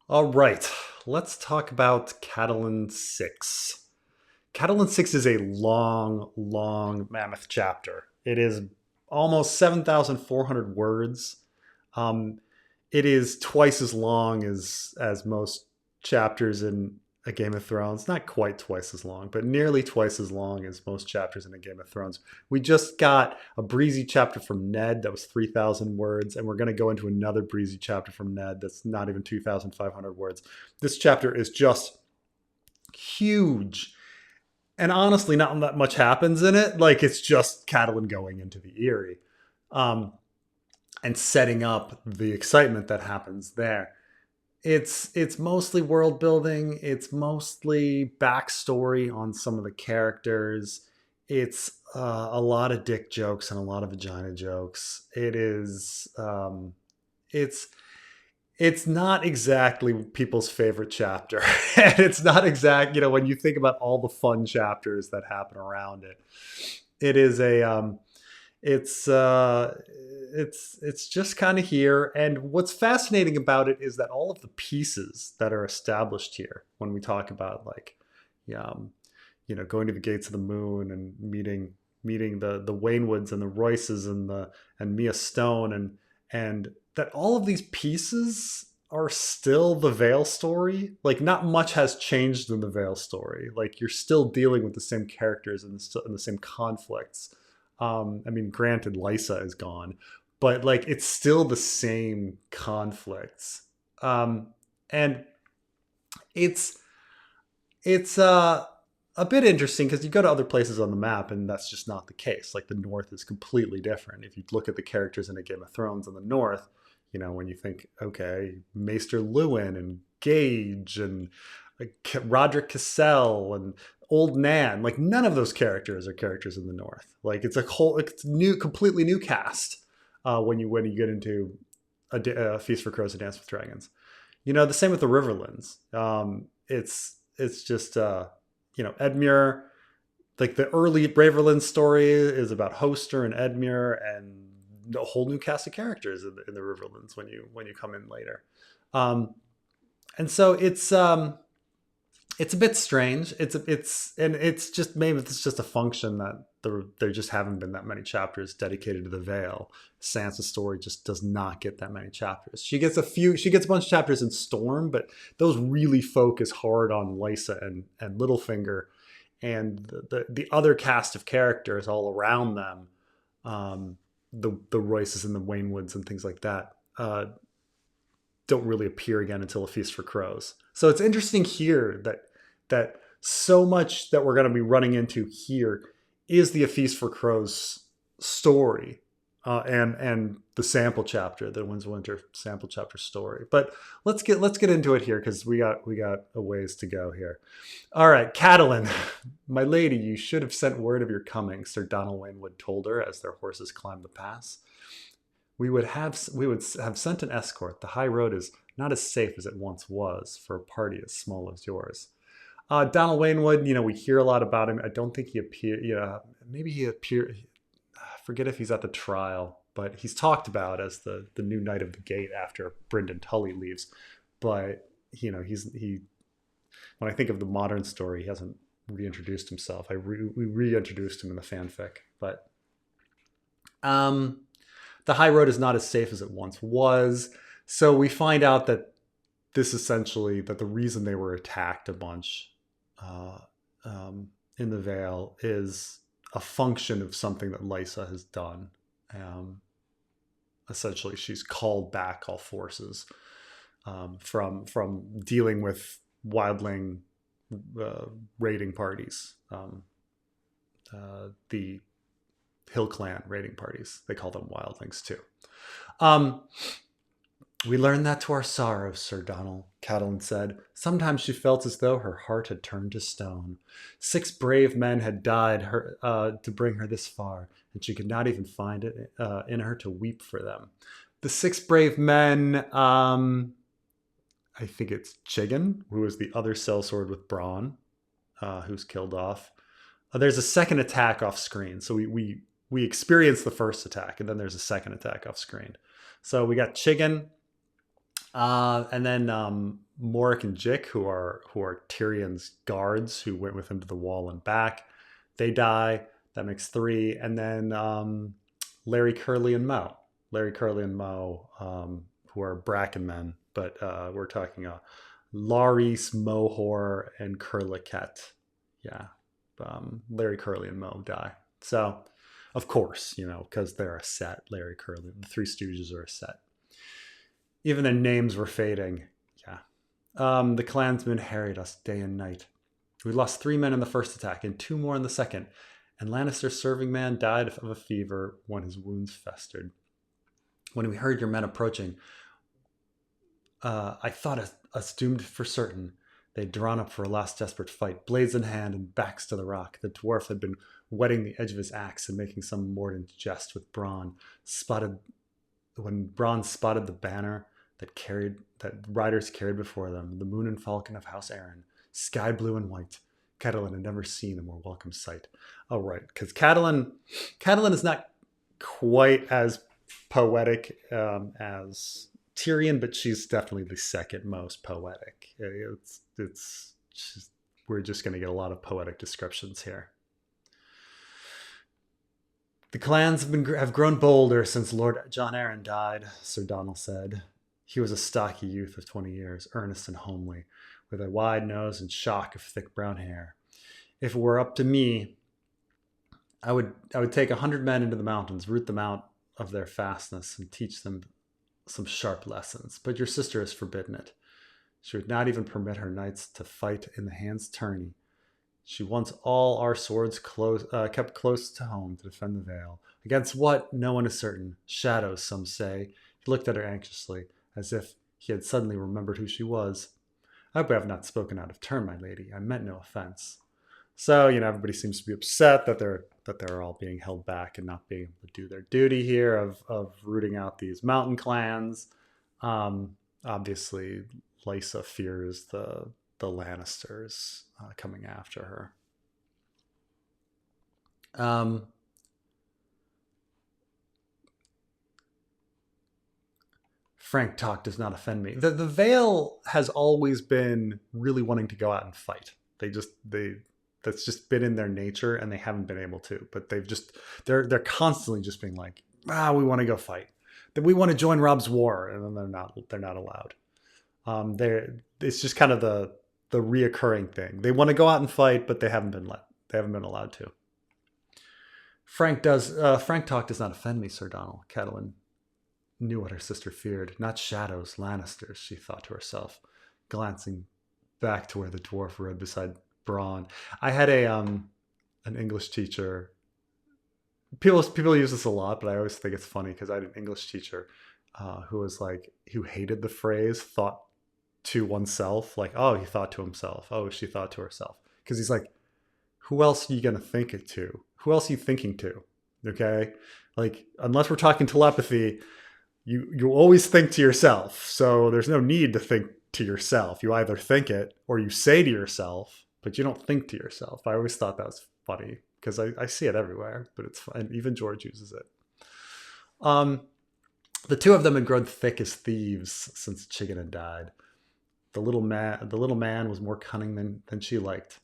All right, let's talk about Catelyn VI. Catelyn VI is a long, long mammoth chapter. It is almost 7,400 words. Um, it is twice as long as most chapters in a Game of Thrones. Not quite twice as long, but nearly twice as long as most chapters in a Game of Thrones. We just got a breezy chapter from Ned that was 3,000 words, and we're going to go into another breezy chapter from Ned that's not even 2,500 words. This chapter is just huge. And honestly, not that much happens in it. Like, it's just Catelyn going into the Eerie. Um, and setting up the excitement that happens there. It's mostly world building. It's mostly backstory on some of the characters. It's a lot of dick jokes and a lot of vagina jokes. It's it's not exactly people's favorite chapter, and it's not exact. When you think about all the fun chapters that happen around it, it is a it's uh it's just kind of here. And what's fascinating about it is that all of the pieces that are established here, when we talk about like um going to the gates of the moon and meeting the Waynwoods and the Royces and Mia Stone, and that all of these pieces are still the Vale story. Like, not much has changed in the Vale story. Like, you're still dealing with the same characters and the same conflicts. I mean, granted, Lysa is gone, but like, it's still the same conflicts. And it's it's a bit interesting because you go to other places on the map and that's just not the case. Like, the North is completely different. If you look at the characters in a Game of Thrones in the North, when you think, okay, Maester Lewin and Gage and like Rodrik Cassell and Old Nan, like, none of those characters are characters in the North. Like, it's new, completely new cast when you get into a Feast for Crows, A Dance with Dragons. The same with the Riverlands. It's just Edmure. Like, the early Braverland story is about Hoster and Edmure and a whole new cast of characters in the Riverlands when you come in later. Um, and so it's a bit strange. It's just, maybe it's just a function that there just haven't been that many chapters dedicated to the Vale. Sansa's story just does not get that many chapters. She gets a bunch of chapters in Storm, but those really focus hard on Lysa and Littlefinger and the other cast of characters all around them. The Royces and the Waynwoods and things like that don't really appear again until A Feast for Crows. So it's interesting here that so much that we're going to be running into here is the A Feast for Crows story, and the sample chapter, the Winds of Winter sample chapter story. But let's get into it here because we got a ways to go here. All right, Catelyn, my lady, you should have sent word of your coming, Sir Donal Waynwood told her as their horses climbed the pass. We would have sent an escort. The high road is not as safe as it once was for a party as small as yours. Donald Waynwood, we hear a lot about him. I don't think he appeared. Maybe he appeared. I forget if he's at the trial, but he's talked about as the new Knight of the Gate after Brynden Tully leaves. But he. When I think of the modern story, he hasn't reintroduced himself. We reintroduced him in the fanfic, but the high road is not as safe as it once was. So we find out that the reason they were attacked a bunch uh, in the Vale is a function of something that Lysa has done. Um, Essentially, she's called back all forces from dealing with wildling raiding parties. The Hill Clan raiding parties. They call them wildlings too. Um, we learned that to our sorrow, Sir Donal, Catelyn said. Sometimes she felt as though her heart had turned to stone. 6 brave men had died to bring her this far, and she could not even find it in her to weep for them. The 6 brave men, I think it's Chigan, who is the other sellsword with Bronn, who's killed off. There's a second attack off screen, so we experience the first attack, and then there's a second attack off screen. So we got Chigan, And then Morik and Jick, who are Tyrion's guards, who went with him to the wall and back, they die. That makes three. And then Larry, Curly, and Mo. Larry, Curly, and Mo, who are Bracken men, but we're talking Laris, Mohor, and Curliket. Yeah, Larry, Curly, and Mo die. So, of course, because they're a set. Larry, Curly, the Three Stooges are a set. Even their names were fading. Yeah. The clansmen harried us day and night. We lost 3 men in the first attack and 2 more in the second, and Lannister's serving man died of a fever when his wounds festered. When we heard your men approaching, I thought us doomed for certain. They'd drawn up for a last desperate fight, blades in hand and backs to the rock. The dwarf had been whetting the edge of his axe and making some mordant jest with Bronn. When Bronn spotted the banner that riders carried before them, the moon and falcon of House Aaron, sky blue and white. Catelyn had never seen a more welcome sight. Oh, right, because Catelyn is not quite as poetic as Tyrion, but she's definitely the second most poetic. We're just going to get a lot of poetic descriptions here. The clans have grown bolder since Lord John Arryn died, Sir Donald said. He was a stocky youth of 20 years, earnest and homely, with a wide nose and shock of thick brown hair. If it were up to me, I would take 100 men into the mountains, root them out of their fastness, and teach them some sharp lessons. But your sister has forbidden it. She would not even permit her knights to fight in the hand's tourney. She wants all our swords kept close to home to defend the Vale. Against what? No one is certain. Shadows, some say. He looked at her anxiously, as if he had suddenly remembered who she was. I hope I have not spoken out of turn, my lady. I meant no offense. So, everybody seems to be upset that they're all being held back and not being able to do their duty here of rooting out these mountain clans. Obviously, Lysa fears the Lannisters coming after her. Frank talk does not offend me. The Vale has always been really wanting to go out and fight. That's just been in their nature, and they haven't been able to. But they're constantly just being like, we want to go fight. That we want to join Robb's war, and then they're not allowed. It's just kind of the reoccurring thing. They want to go out and fight, but they haven't been allowed to. Frank talk does not offend me, Sir Donald. Catelyn knew what her sister feared. Not shadows, Lannisters, she thought to herself, glancing back to where the dwarf rode beside Bronn. I had an English teacher. People use this a lot, but I always think it's funny because I had an English teacher who hated the phrase "thought to oneself." Like, oh, he thought to himself. Oh, she thought to herself. Because he's like, who else are you gonna think it to? Who else are you thinking to? Okay, like unless we're talking telepathy, you always think to yourself. So there's no need to think to yourself. You either think it or you say to yourself, but you don't think to yourself. I always thought that was funny because I see it everywhere, but it's fun. Even George uses it. The two of them had grown thick as thieves since Chicken had died. The little man was more cunning than she liked.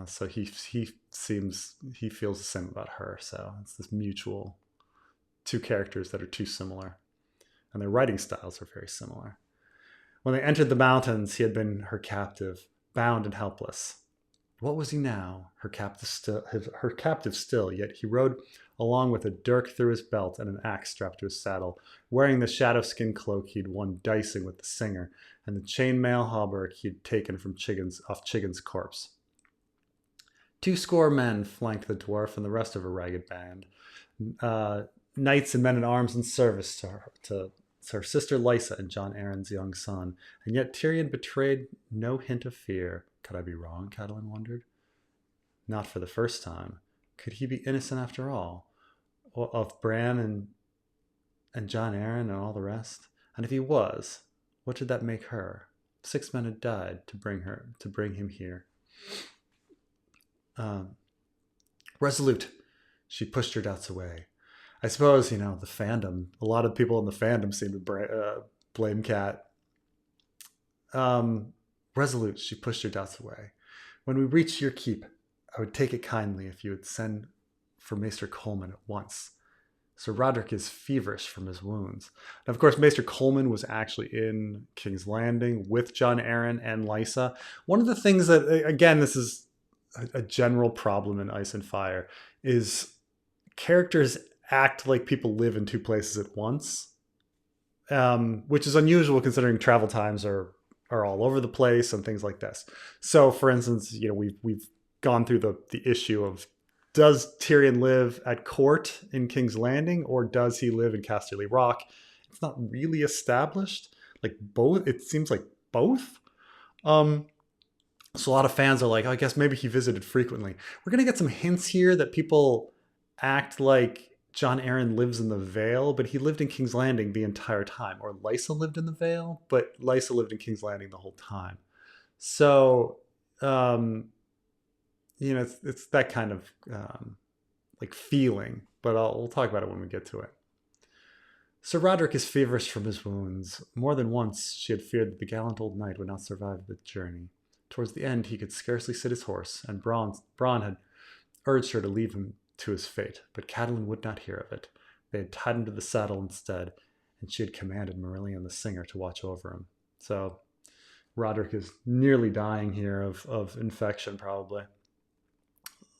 So he feels the same about her. So it's this mutual two characters that are too similar, and their writing styles are very similar. When they entered the mountains, he had been her captive, bound and helpless. What was he now? Her captive still, yet he rode along with a dirk through his belt and an axe strapped to his saddle, wearing the shadow skin cloak he'd won dicing with the singer, and the chainmail hauberk he'd taken from Chiggin's corpse. 200 men flanked the dwarf and the rest of her ragged band, knights and men-at-arms in service to her sister Lysa and John Arryn's young son, and yet Tyrion betrayed no hint of fear. Could I be wrong, Catelyn wondered? Not for the first time. Could he be innocent after all? Of Bran and John Arryn and all the rest? And if he was, what did that make her? 6 men had died to bring him here. Resolute, she pushed her doubts away. I suppose, the fandom, a lot of people in the fandom seem to blame Cat Resolute, she pushed her doubts away. When we reach your keep, I would take it kindly if you would send for Maester Coleman at once. Sir Rodrik is feverish from his wounds. And of course, Maester Coleman was actually in King's Landing with Jon Arryn and Lysa. One of the things that, again, this is a general problem in Ice and Fire, is characters act like people live in two places at once, which is unusual considering travel times are all over the place and things like this. So, for instance, we've gone through the issue of, does Tyrion live at court in King's Landing or does he live in Casterly Rock? It's not really established. Like both, it seems like both. So a lot of fans are like, I guess maybe he visited frequently. We're gonna get some hints here that people act like Jon Arryn lives in the Vale, but he lived in King's Landing the entire time. Or Lysa lived in the Vale, but Lysa lived in King's Landing the whole time. So, it's that kind of like feeling, but we'll talk about it when we get to it. Sir Rodrik is feverish from his wounds. More than once she had feared that the gallant old knight would not survive the journey. Towards the end he could scarcely sit his horse, and Bronn had urged her to leave him to his fate, but Catelyn would not hear of it. They had tied him to the saddle instead, and she had commanded Marillion the singer to watch over him. So Rodrik is nearly dying here of infection, probably.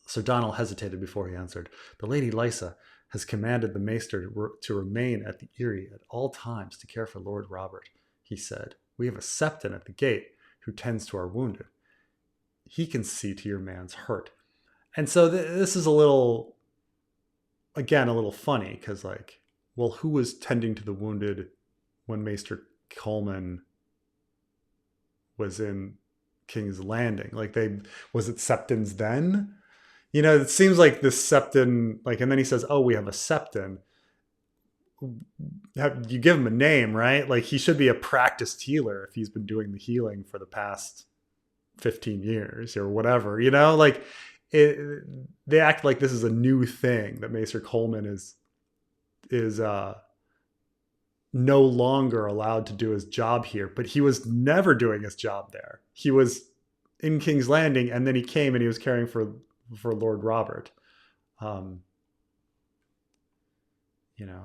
Sir Donald hesitated before he answered. The Lady Lysa has commanded the maester to remain at the Eerie at all times to care for Lord Robert, he said. We have a septon at the gate who tends to our wounded. He can see to your man's hurt. And so this is a little funny, because who was tending to the wounded when Maester Coleman was in King's Landing? Was it septons then? It seems like this septon, and then he says, oh, we have a septon. You give him a name, right? He should be a practiced healer if he's been doing the healing for the past 15 years or whatever, they act like this is a new thing, that Maester Coleman is no longer allowed to do his job here, but he was never doing his job there. He was in King's Landing, and then he came and he was caring for Lord Robert.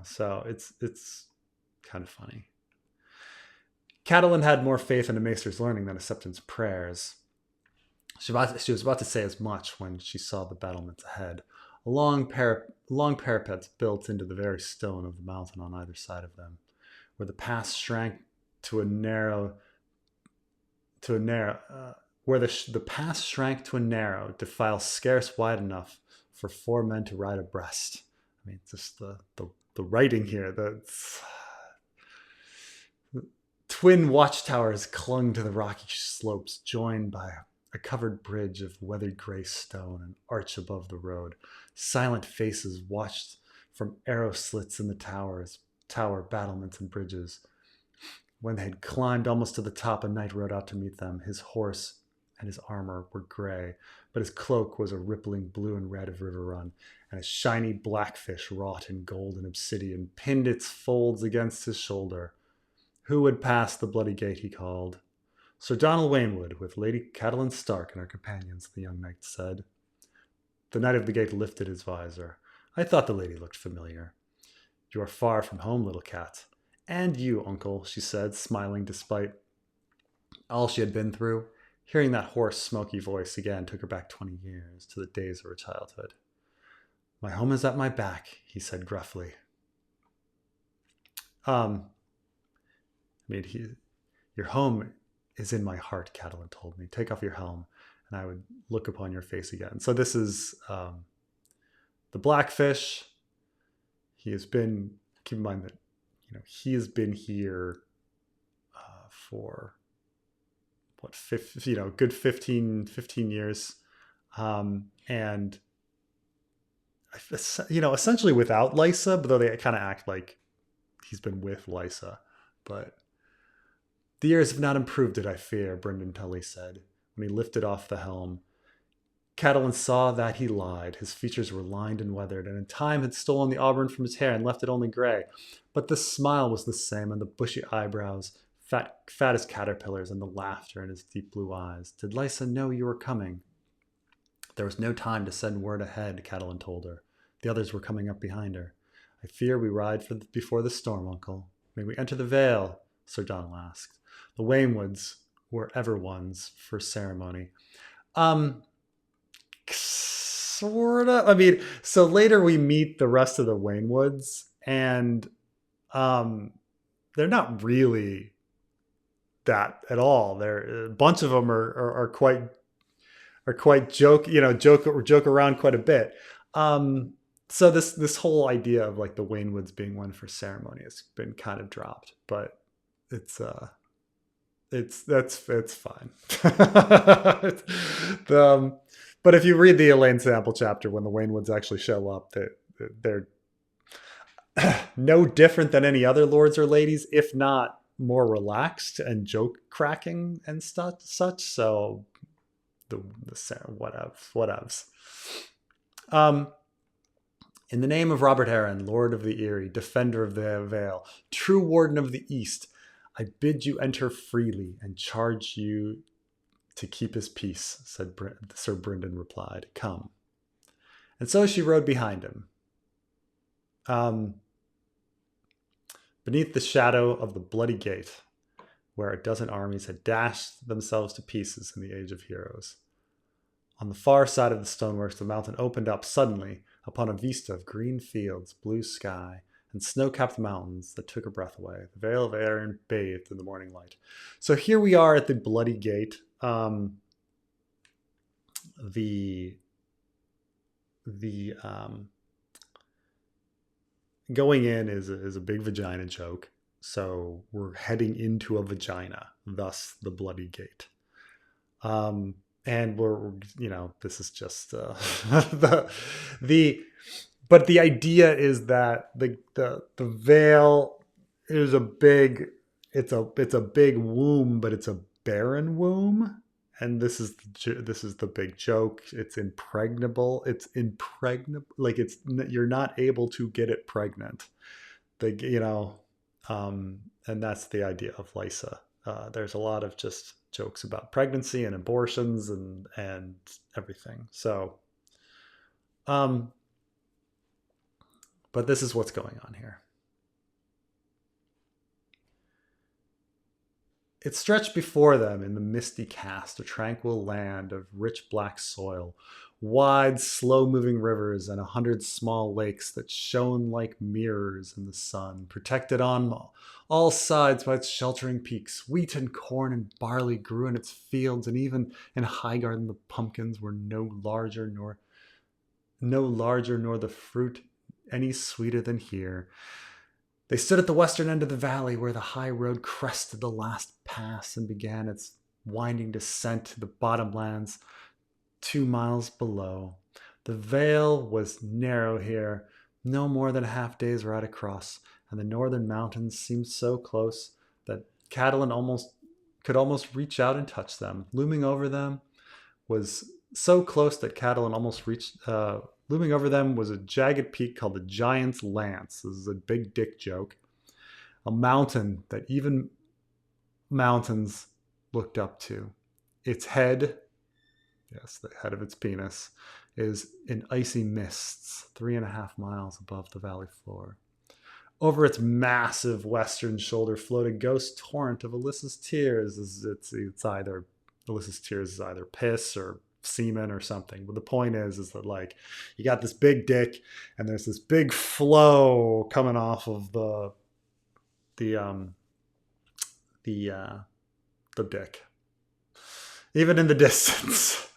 So it's kind of funny. Catelyn had more faith in a maester's learning than a septon's prayers. She was about to say as much when she saw the battlements ahead. Long parapets built into the very stone of the mountain on either side of them, where the pass shrank to a narrow, defile scarce wide enough for 4 men to ride abreast. I mean, just the writing here. The twin watchtowers clung to the rocky slopes, joined by a covered bridge of weathered gray stone and arch above the road. Silent faces watched from arrow slits in the tower, battlements, and bridges. When they had climbed almost to the top, a knight rode out to meet them. His horse and his armor were gray, but his cloak was a rippling blue and red of river run, and a shiny blackfish wrought in gold and obsidian pinned its folds against his shoulder. Who would pass the bloody gate, he called. Sir Donald Waynwood, with Lady Catelyn Stark and her companions, the young knight said. The knight of the gate lifted his visor. I thought the lady looked familiar. You are far from home, little cat. And you, uncle, she said, smiling despite all she had been through. Hearing that hoarse, smoky voice again took her back 20 years, to the days of her childhood. My home is at my back, he said gruffly. Your home is in my heart, Catelyn told me. Take off your helm, and I would look upon your face again. So this is the blackfish. He has been, keep in mind that, he has been here for what, good 15 years. And, essentially without Lysa, but though they kind of act like he's been with Lysa. But the years have not improved it, I fear, Brynden Tully said, when he lifted off the helm. Catelyn saw that he lied. His features were lined and weathered, and in time had stolen the auburn from his hair and left it only gray. But the smile was the same, and the bushy eyebrows fat as caterpillars, and the laughter in his deep blue eyes. Did Lysa know you were coming? There was no time to send word ahead, Catelyn told her. The others were coming up behind her. I fear we ride before the storm, Uncle. May we enter the vale? Sir Donald asked. The Waynwoods were ever ones for ceremony. Sort of. I mean, so later we meet the rest of the Waynwoods, and they're not really that at all. They're a bunch of them are quite joke around quite a bit. So this whole idea of like the Waynwoods being one for ceremony has been kind of dropped, but it's fine. But if you read the Elaine Sample chapter when the Waynwoods actually show up, they're no different than any other lords or ladies, if not more relaxed and joke cracking and such. So the whatevs. In the name of Robert Arryn, Lord of the Eerie, Defender of the Vale, True Warden of the East, I bid you enter freely and charge you to keep his peace, said Sir Brynden replied. Come. And so she rode behind him. Beneath the shadow of the bloody gate, where a dozen armies had dashed themselves to pieces in the Age of Heroes. On the far side of the stoneworks, the mountain opened up suddenly upon a vista of green fields, blue sky, and snow-capped mountains that took her breath away. The Vale of Arryn bathed in the morning light. So here we are at the bloody gate. Going in is a big vagina joke. So we're heading into a vagina, thus the bloody gate. And we're this is just but the idea is that the Vale is a big womb, but it's a barren womb, and this is the big joke. It's impregnable. Like you're not able to get it pregnant. And that's the idea of Lysa. There's a lot of just jokes about pregnancy and abortions and everything. So, but this is what's going on here. It stretched before them in the misty cast, a tranquil land of rich black soil, wide, slow-moving rivers, and 100 small lakes that shone like mirrors in the sun, protected on all sides by its sheltering peaks. Wheat and corn and barley grew in its fields, and even in Highgarden the pumpkins were no larger nor the fruit any sweeter than here. They stood at the western end of the valley where the high road crested the last pass and began its winding descent to the bottomlands 2 miles below. The vale was narrow here, no more than a half-day's ride across, and the northern mountains seemed so close that Catelyn could almost reach out and touch them. Looming over them was so close that Catelyn almost reached... Looming over them was a jagged peak called the Giant's Lance. This is a big dick joke. A mountain that even mountains looked up to. Its head, yes, the head of its penis, is in icy mists 3.5 miles above the valley floor. Over its massive western shoulder flowed a ghost torrent of Alyssa's tears. Alyssa's tears is either piss or semen or something, but the point is that like you got this big dick and there's this big flow coming off of the dick. Even in the distance,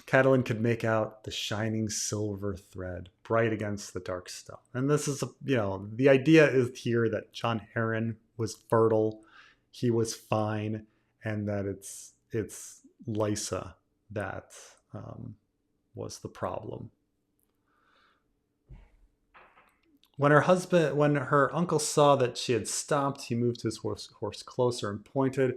Catelyn could make out the shining silver thread bright against the dark stone. And this is the idea is here that Jon Arryn was fertile, he was fine, and that it's Lysa that was the problem. When her uncle saw that she had stopped, he moved his horse closer and pointed.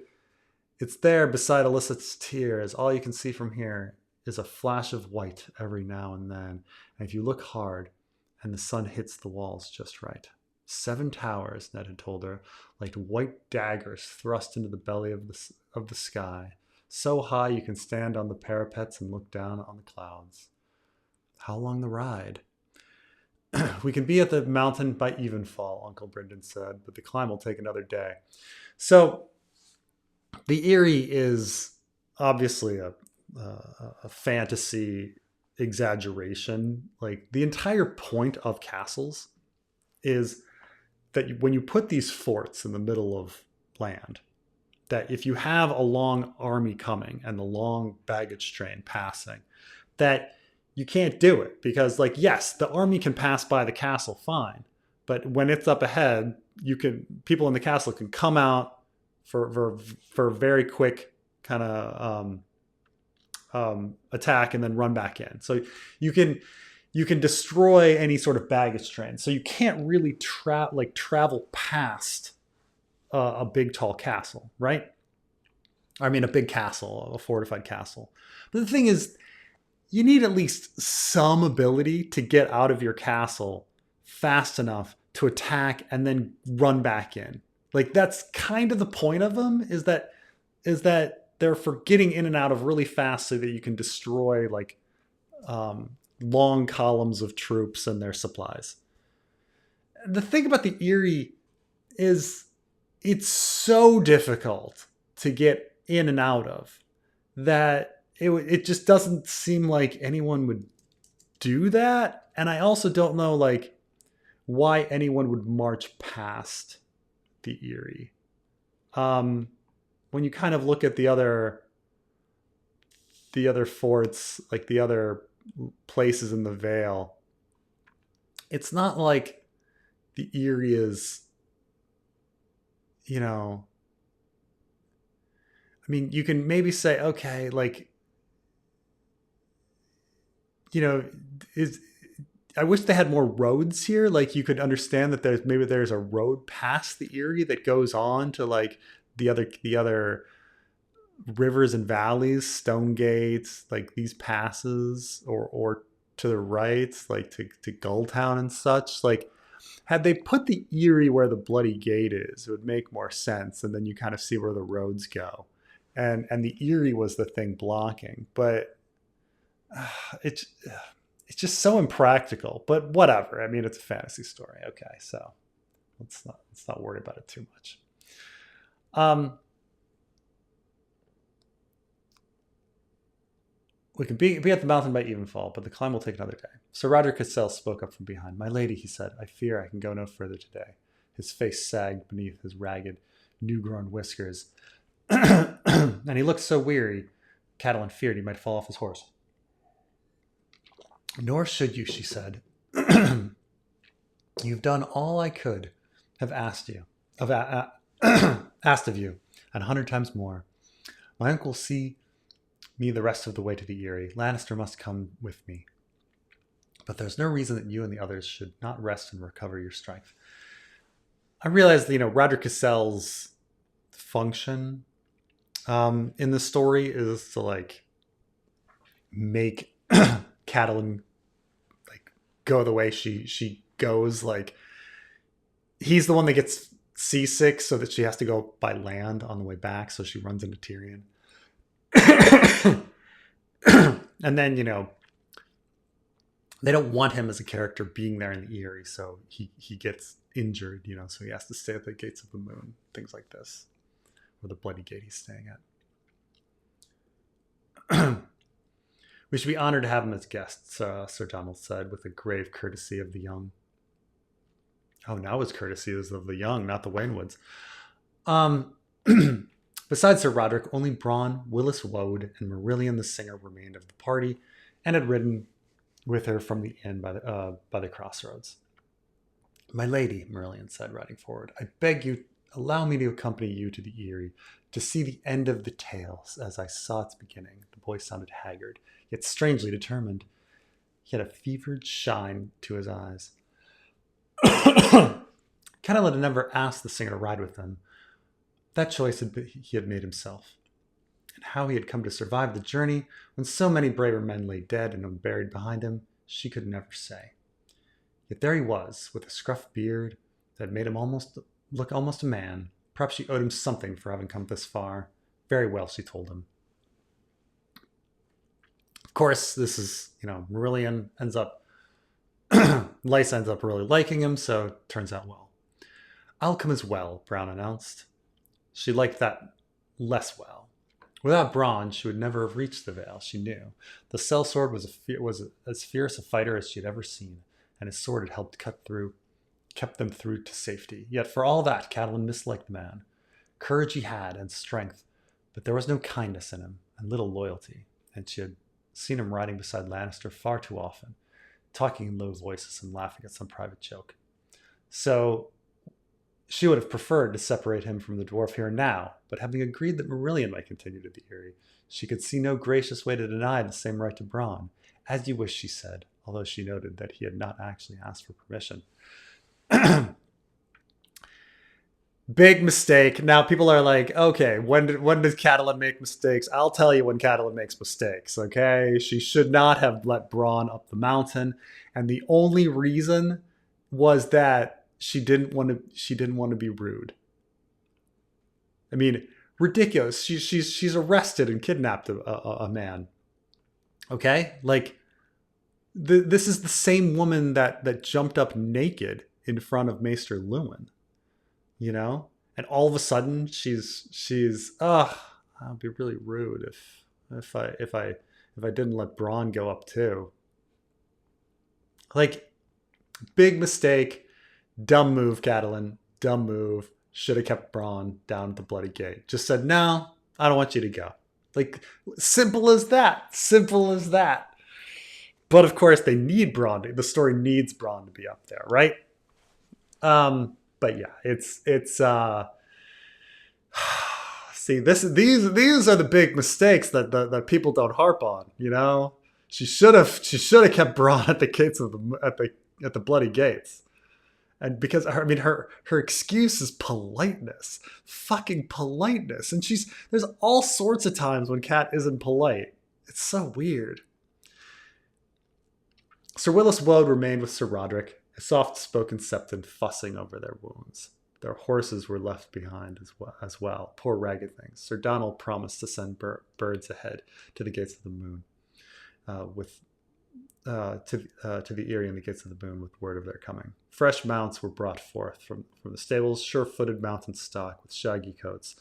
It's there beside Alyssa's tears. All you can see from here is a flash of white every now and then. And if you look hard and the sun hits the walls just right. 7 towers, Ned had told her, like white daggers thrust into the belly of the sky, so high you can stand on the parapets and look down on the clouds. How long the ride? We can be at the mountain by evenfall, Uncle Brendan said, but the climb will take another day. So the Eerie is obviously a fantasy exaggeration. Like, the entire point of castles is that when you put these forts in the middle of land, that if you have a long army coming and the long baggage train passing, that you can't do it because, like, yes, the army can pass by the castle fine, but when it's up ahead, people in the castle can come out for very quick kind of attack and then run back in. So you can destroy any sort of baggage train. So you can't really travel past a big tall castle, right? I mean, a big castle, a fortified castle. But the thing is, you need at least some ability to get out of your castle fast enough to attack and then run back in. Like, that's kind of the point of them, is that they're for getting in and out of really fast so that you can destroy like long columns of troops and their supplies. The thing about the Eerie is it's so difficult to get in and out of that it just doesn't seem like anyone would do that. And I also don't know like why anyone would march past the Eerie. When you kind of look at the other forts, like the other places in the Vale, it's not like the Eerie is, you know, I mean, you can maybe say, okay, like, you know, I wish they had more roads here. Like, you could understand that there's a road past the Eerie that goes on to like the other rivers and valleys, Stone Gates, like these passes, or to the right, like to Gulltown and such. Like, had they put the Eerie where the Bloody Gate is, it would make more sense. And then you kind of see where the roads go. And the Eerie was the thing blocking. But it's just so impractical. But whatever. I mean, it's a fantasy story. Okay, so let's not worry about it too much. We can be at the mountain by evenfall, but the climb will take another day. Sir Rodrik spoke up from behind. My lady, he said, I fear I can go no further today. His face sagged beneath his ragged, new-grown whiskers. And he looked so weary, Catelyn feared he might fall off his horse. Nor should you, she said. You've done all I could have asked asked of you, and 100 times more. My uncle will see me the rest of the way to the Eerie. Lannister must come with me. But there's no reason that you and the others should not rest and recover your strength. I realize that, Rodrik Cassell's function in the story is to like make Catelyn like go the way she goes. Like, he's the one that gets seasick so that she has to go by land on the way back, so she runs into Tyrion. And then, they don't want him as a character being there in the Eerie, so he gets injured, so he has to stay at the Gates of the Moon, things like this, or the Bloody Gate he's staying at. We should be honored to have him as guests, Sir Donald said, with a grave courtesy of the young. Oh, now his courtesy is of the young, not the Waynwoods. Besides Sir Rodrik, only Bronn, Willis Woad, and Marillion the Singer remained of the party, and had ridden with her from the inn by the crossroads. My lady, Marillion said, riding forward, I beg you, allow me to accompany you to the Eerie, to see the end of the tale, as I saw its beginning. The boy sounded haggard, yet strangely determined. He had a fevered shine to his eyes. Catelyn had never asked the singer to ride with them. That choice he had made himself. And how he had come to survive the journey when so many braver men lay dead and unburied behind him, she could never say. Yet there he was, with a scruff beard, that made him look almost a man. Perhaps she owed him something for having come this far. Very well, she told him. Of course, this is, Marillion ends up, Lysa ends up really liking him, so it turns out well. I'll come as well, Brown announced. She liked that less well. Without Bronn, she would never have reached the Vale, she knew. The sellsword was as fierce a fighter as she had ever seen, and his sword had helped kept them through to safety. Yet for all that, Catelyn misliked the man. Courage he had, and strength, but there was no kindness in him, and little loyalty, and she had seen him riding beside Lannister far too often, talking in low voices and laughing at some private joke. So she would have preferred to separate him from the dwarf here and now, but having agreed that Marillion might continue to the Eerie, she could see no gracious way to deny the same right to Bronn. As you wish, she said, although she noted that he had not actually asked for permission. Big mistake. Now people are like, okay, when does Catelyn make mistakes? I'll tell you when Catelyn makes mistakes, okay? She should not have let Bronn up the mountain, and the only reason was that she didn't want to be rude. I mean, ridiculous. She's arrested and kidnapped a man. Okay? Like this is the same woman that jumped up naked in front of Maester Luwin. And all of a sudden she's I'll be really rude if I didn't let Bronn go up too. Like, big mistake, dumb move, Catelyn, dumb move. Should have kept Bronn down at the Bloody Gate. Just said, no, I don't want you to go. Like, simple as that. Simple as that. But of course they need Bronn. The story needs Bronn to be up there, right? But yeah, it's see, these are the big mistakes that people don't harp on. She should have kept Bronn at the gates of at the Bloody Gates, and because her excuse is politeness, fucking politeness, and there's all sorts of times when Cat isn't polite. It's so weird. Sir Willis Woad remained with Sir Rodrik, a soft-spoken septon fussing over their wounds. Their horses were left behind as well. Poor ragged things. Sir Donald promised to send birds ahead to the gates of the moon, to the Eerie and the gates of the moon with word of their coming. Fresh mounts were brought forth from the stables, sure-footed mountain stock with shaggy coats,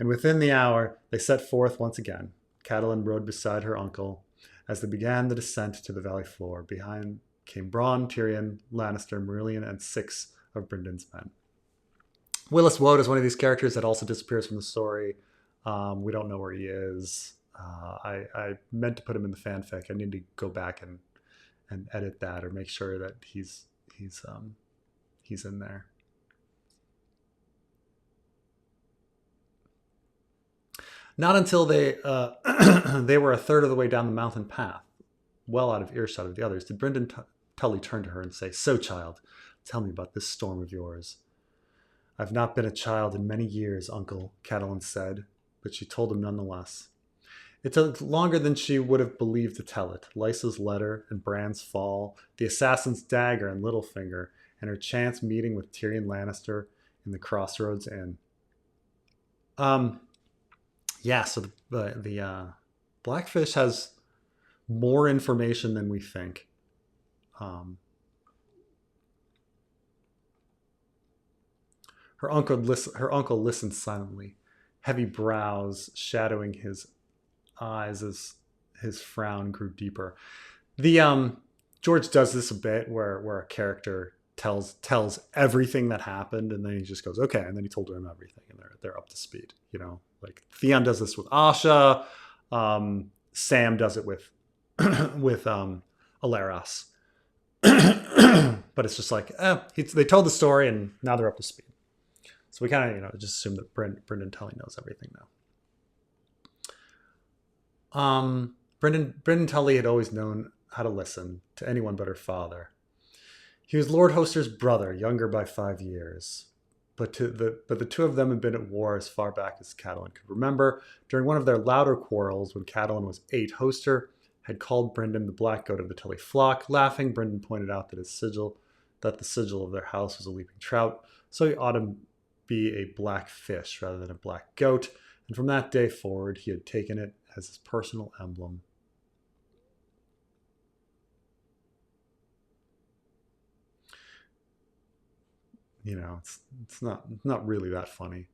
and within the hour they set forth once again. Catelyn rode beside her uncle as they began the descent to the valley floor. Behind came Bronn, Tyrion, Lannister, Marillion, and 6 of Bryndon's men. Willis Woad is one of these characters that also disappears from the story. We don't know where he is. I meant to put him in the fanfic. I need to go back and edit that, or make sure that he's in there. Not until they they were a third of the way down the mountain path, well out of earshot of the others, did Bryndon Tully turn to her and say, "So, child, tell me about this storm of yours." "I've not been a child in many years, uncle," Catelyn said, but she told him nonetheless. It took longer than she would have believed to tell it. Lysa's letter and Bran's fall, the assassin's dagger and Littlefinger, and her chance meeting with Tyrion Lannister in the Crossroads Inn. Yeah, so the Blackfish has more information than we think. Her uncle listened silently, heavy brows shadowing his eyes as his frown grew deeper. The George does this a bit where a character tells everything that happened, and then he just goes, okay, and then he told them everything, and they're up to speed. Like Theon does this with Asha. Sam does it with Aleras. But it's just like, they told the story and now they're up to speed. So we kind of, just assume that Bryndon Tully knows everything now. Bryndon Tully had always known how to listen to anyone but her father. He was Lord Hoster's brother, younger by 5 years. But the two of them had been at war as far back as Catelyn could remember. During one of their louder quarrels, when Catelyn was 8, Hoster had called Bryndon the black goat of the Tully flock. Laughing, Bryndon pointed out that the sigil of their house was a leaping trout. so he ought to be a black fish rather than a black goat, and from that day forward he had taken it as his personal emblem. It's not really that funny.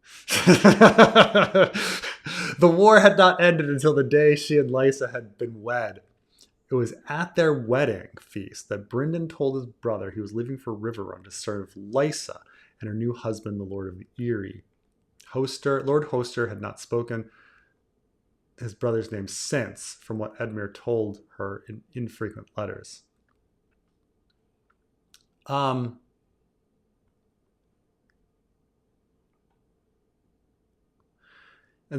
The war had not ended until the day she and Lysa had been wed. It was at their wedding feast that Brynden told his brother he was leaving for Riverrun to serve Lysa and her new husband, the Lord of the Eerie. Lord Hoster had not spoken his brother's name since, from what Edmure told her in infrequent letters. And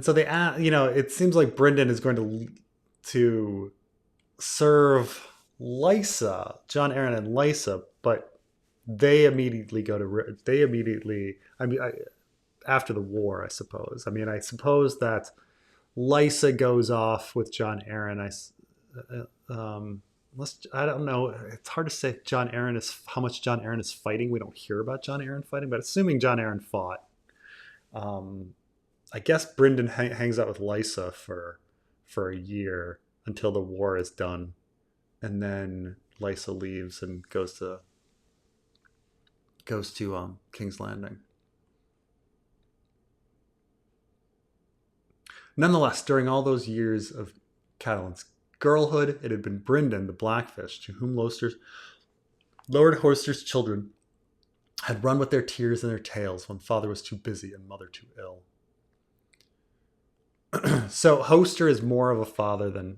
so it seems like Brynden is going to serve Lysa, Jon Arryn and Lysa, but they immediately after the war, I suppose. I suppose that Lysa goes off with Jon Arryn. I don't know. It's hard to say how much Jon Arryn is fighting. We don't hear about Jon Arryn fighting, but assuming Jon Arryn fought, I guess Brynden hangs out with Lysa for a year until the war is done, and then Lysa leaves and goes to King's Landing. Nonetheless, during all those years of Catelyn's girlhood, it had been Brynden, the blackfish, to whom Lord Hoster's children had run with their tears and their tails when father was too busy and mother too ill. So Hoster is more of a father than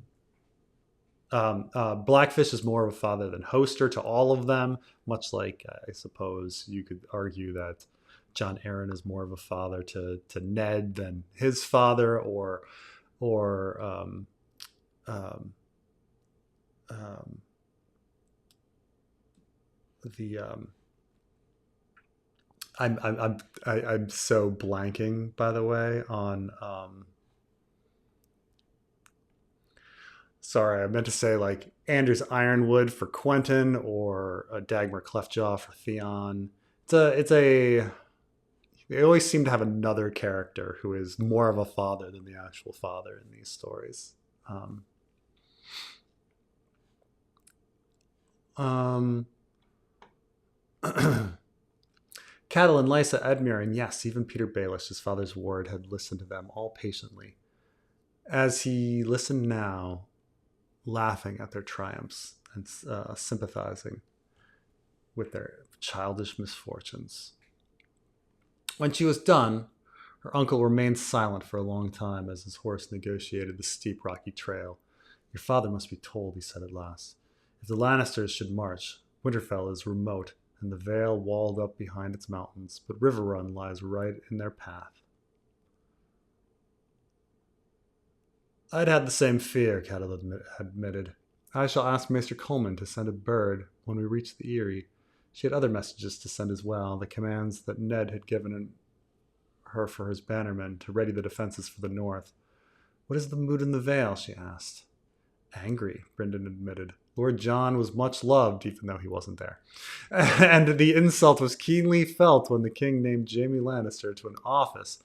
Blackfish is more of a father than Hoster to all of them, much like I suppose you could argue that Jon Arryn is more of a father to Ned than his father, or I'm so blanking, by the way, on sorry, I meant to say like Anders Ironwood for Quentyn, or Dagmar Cleftjaw for Theon. They always seem to have another character who is more of a father than the actual father in these stories. Catelyn, Lysa, Edmure, and yes, even Peter Baelish, his father's ward, had listened to them all patiently, as he listened now, laughing at their triumphs and sympathizing with their childish misfortunes. When she was done, her uncle remained silent for a long time as his horse negotiated the steep rocky trail. "Your father must be told," he said at last. "If the Lannisters should march, Winterfell is remote and the Vale walled up behind its mountains, but Riverrun lies right in their path." "I'd had the same fear," Catelyn admitted. "I shall ask Maester Coleman to send a bird when we reach the Eerie." She had other messages to send as well, the commands that Ned had given her for his bannermen to ready the defenses for the north. "What is the mood in the Vale?" she asked. "Angry," Brynden admitted. "Lord John was much loved, even though he wasn't there. And the insult was keenly felt when the king named Jaime Lannister to an office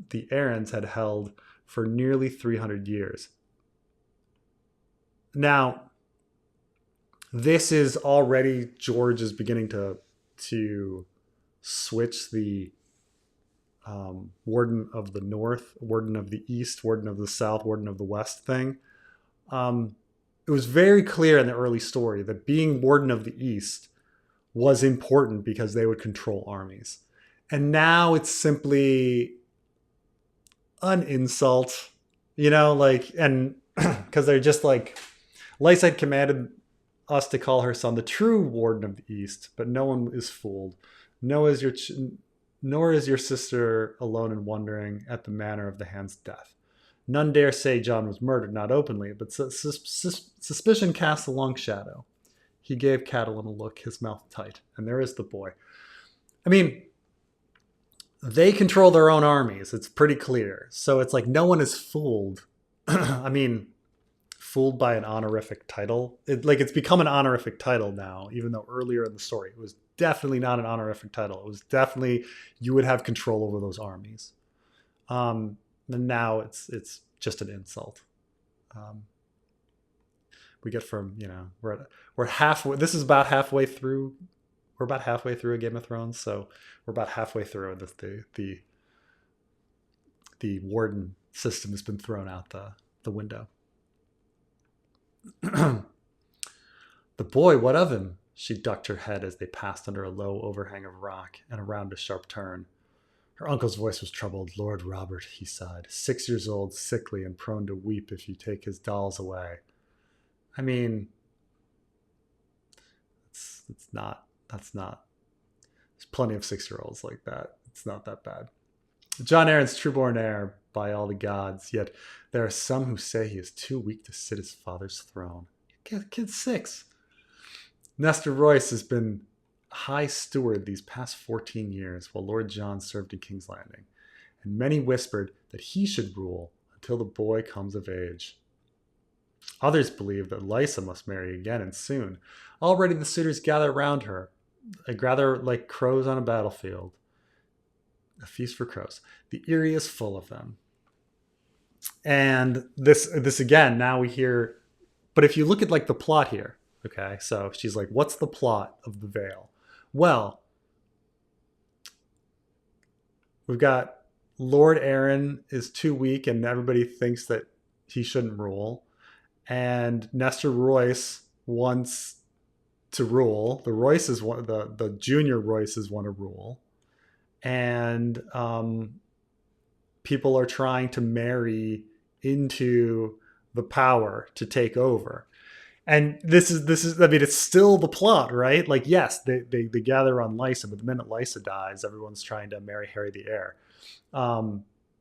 the Arryns had held for nearly 300 years. Now, this is already, George is beginning to switch the Warden of the North, Warden of the East, Warden of the South, Warden of the West thing. It was very clear in the early story that being Warden of the East was important because they would control armies. And now it's simply an insult, and because they're just like, Lysa had commanded us to call her son the true Warden of the East, but no one is fooled. Nor is your sister alone in wondering at the manner of the hand's death. None dare say John was murdered, not openly, but suspicion casts a long shadow." He gave Catelyn a look, his mouth tight. "And there is the boy." They control their own armies. It's pretty clear. So it's like no one is fooled. Fooled by an honorific title. It's become an honorific title now, even though earlier in the story it was definitely not an honorific title. It was definitely, you would have control over those armies. And now it's just an insult. We get from, we're halfway. This is about halfway through. We're about halfway through a Game of Thrones, so we're about halfway through. The warden system has been thrown out the window. The boy, what of him? She ducked her head as they passed under a low overhang of rock and around a sharp turn. Her uncle's voice was troubled. Lord Robert, he sighed, 6 years old, sickly, and prone to weep if you take his dolls away. I mean, that's not. There's plenty of 6-year-olds like that. It's not that bad. Jon Arryn's trueborn heir, by all the gods, yet there are some who say he is too weak to sit his father's throne. Kid's 6. Nestor Royce has been high steward these past 14 years while Lord John served in King's Landing, and many whispered that he should rule until the boy comes of age. Others believe that Lysa must marry again, and soon. Already the suitors gather around her, gather like crows on a battlefield. A feast for crows. The Eerie is full of them. And this again, now we hear, but if you look at like the plot here, okay, so she's like, what's the plot of the Vale? Well, we've got Lord Arryn is too weak and everybody thinks that he shouldn't rule. And Nestor Royce wants to rule. The Royces want, the junior Royces want to rule. And people are trying to marry into the power to take over. And this is I mean, it's still the plot, right? Like, yes, they gather on Lysa, but the minute Lysa dies, everyone's trying to marry Harry the heir.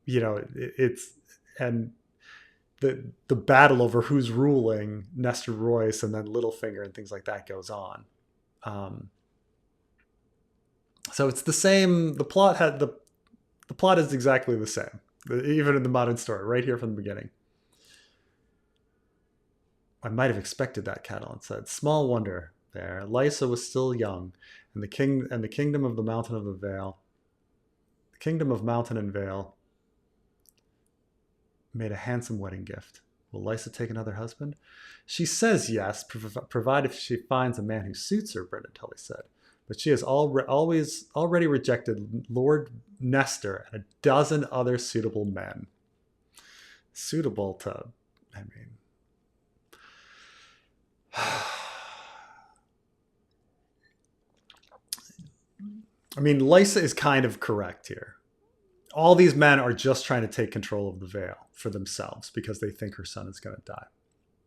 It's and the battle over who's ruling Nestor Royce and then Littlefinger and things like that goes on. So it's the same. The plot is exactly the same, even in the modern story, right here from the beginning. I might have expected that, Catelyn said. Small wonder there. Lysa was still young, and the kingdom of the mountain of the Vale, the kingdom of mountain and vale, made a handsome wedding gift. Will Lysa take another husband? She says yes, provided she finds a man who suits her, Brendan Tully said. But she has already rejected Lord Nestor and a dozen other suitable men. Suitable to, I mean, Lysa is kind of correct here. All these men are just trying to take control of the Vale for themselves because they think her son is going to die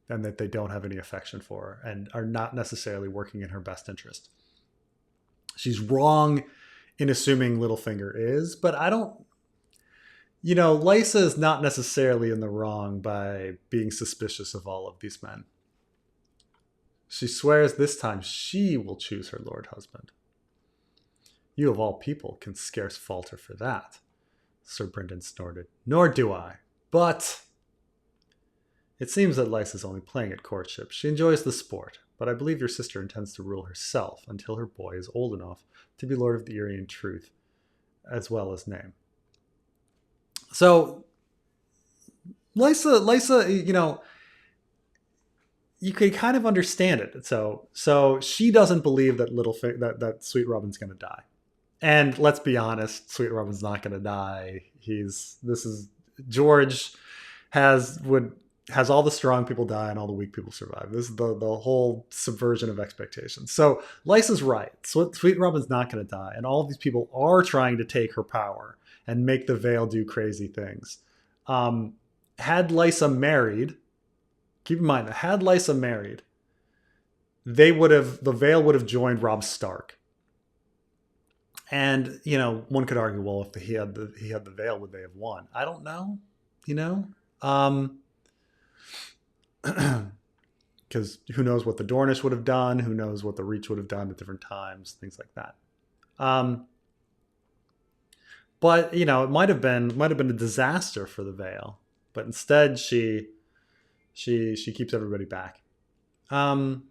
and that they don't have any affection for her and are not necessarily working in her best interest. She's wrong in assuming Littlefinger is, but I don't, Lysa is not necessarily in the wrong by being suspicious of all of these men. She swears this time she will choose her lord husband. You of all people can scarce falter for that, Sir Brendan snorted. Nor do I, but it seems that Lysa's only playing at courtship. She enjoys the sport, but I believe your sister intends to rule herself until her boy is old enough to be Lord of the Eerie in truth, as well as name. So, Lysa, you could kind of understand it. So she doesn't believe that that Sweet Robin's going to die. And let's be honest, Sweet Robin's not going to die. George has all the strong people die and all the weak people survive. This is the whole subversion of expectations. So Lysa's right. Sweet Robin's not going to die. And all of these people are trying to take her power and make the Vale do crazy things. Had Lysa married, keep in mind that had Lysa married, the Vale would have joined Robb Stark. And, one could argue, well, if he had the Vale, would they have won? I don't know, because who knows what the Dornish would have done? Who knows what the Reach would have done at different times? Things like that. But it might have been a disaster for the Vale. But instead, she keeps everybody back. If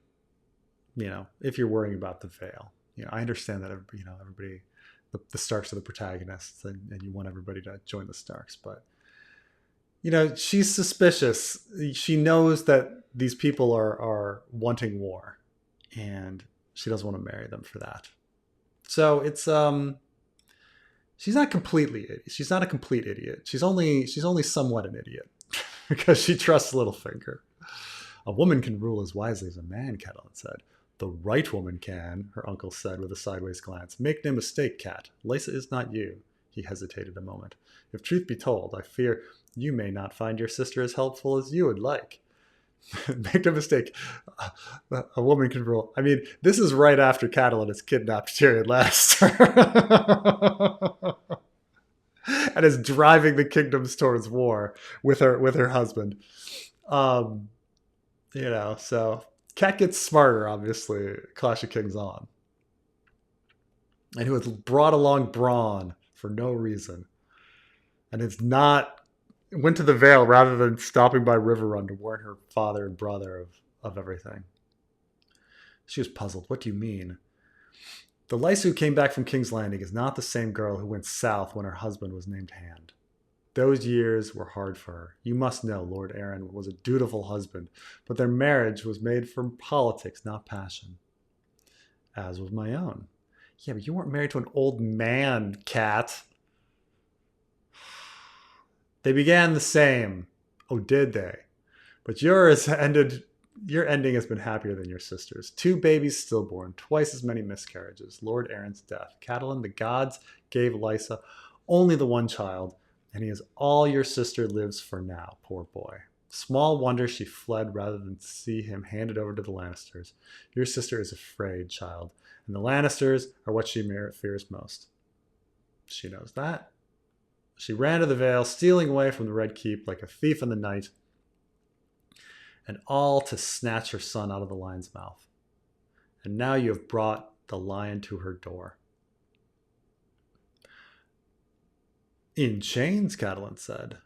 you're worrying about the Vale, I understand that, everybody, the Starks are the protagonists, and you want everybody to join the Starks, but she's suspicious. She knows that these people are wanting war, and she doesn't want to marry them for that. So it's she's not a complete idiot. She's only somewhat an idiot because she trusts Littlefinger. A woman can rule as wisely as a man, Catelyn said. The right woman can, her uncle said with a sideways glance. Make no mistake, Cat. Lysa is not you. He hesitated a moment. If truth be told, I fear you may not find your sister as helpful as you would like. Make no mistake, a woman can rule. I mean, this is right after Catelyn has kidnapped Tyrion Lannister and is driving the kingdoms towards war with her husband. So Cat gets smarter, obviously. Clash of Kings on. And who has brought along Bronn for no reason. And went to the Vale rather than stopping by Riverrun to warn her father and brother of everything. She was puzzled. What do you mean? The Lysa who came back from King's Landing is not the same girl who went south when her husband was named Hand. Those years were hard for her. You must know Lord Arryn was a dutiful husband, but their marriage was made from politics, not passion. As was my own. Yeah, but you weren't married to an old man, Cat. They began the same. Oh, did they? But your ending has been happier than your sister's. 2 babies stillborn, twice as many miscarriages, Lord Arryn's death. Catelyn, the gods gave Lysa only the one child, and he is all your sister lives for now, poor boy. Small wonder she fled rather than see him handed over to the Lannisters. Your sister is afraid, child, and the Lannisters are what she fears most. She knows that. She ran to the Vale, stealing away from the Red Keep like a thief in the night, and all to snatch her son out of the lion's mouth. And now you have brought the lion to her door. In chains, Catelyn said.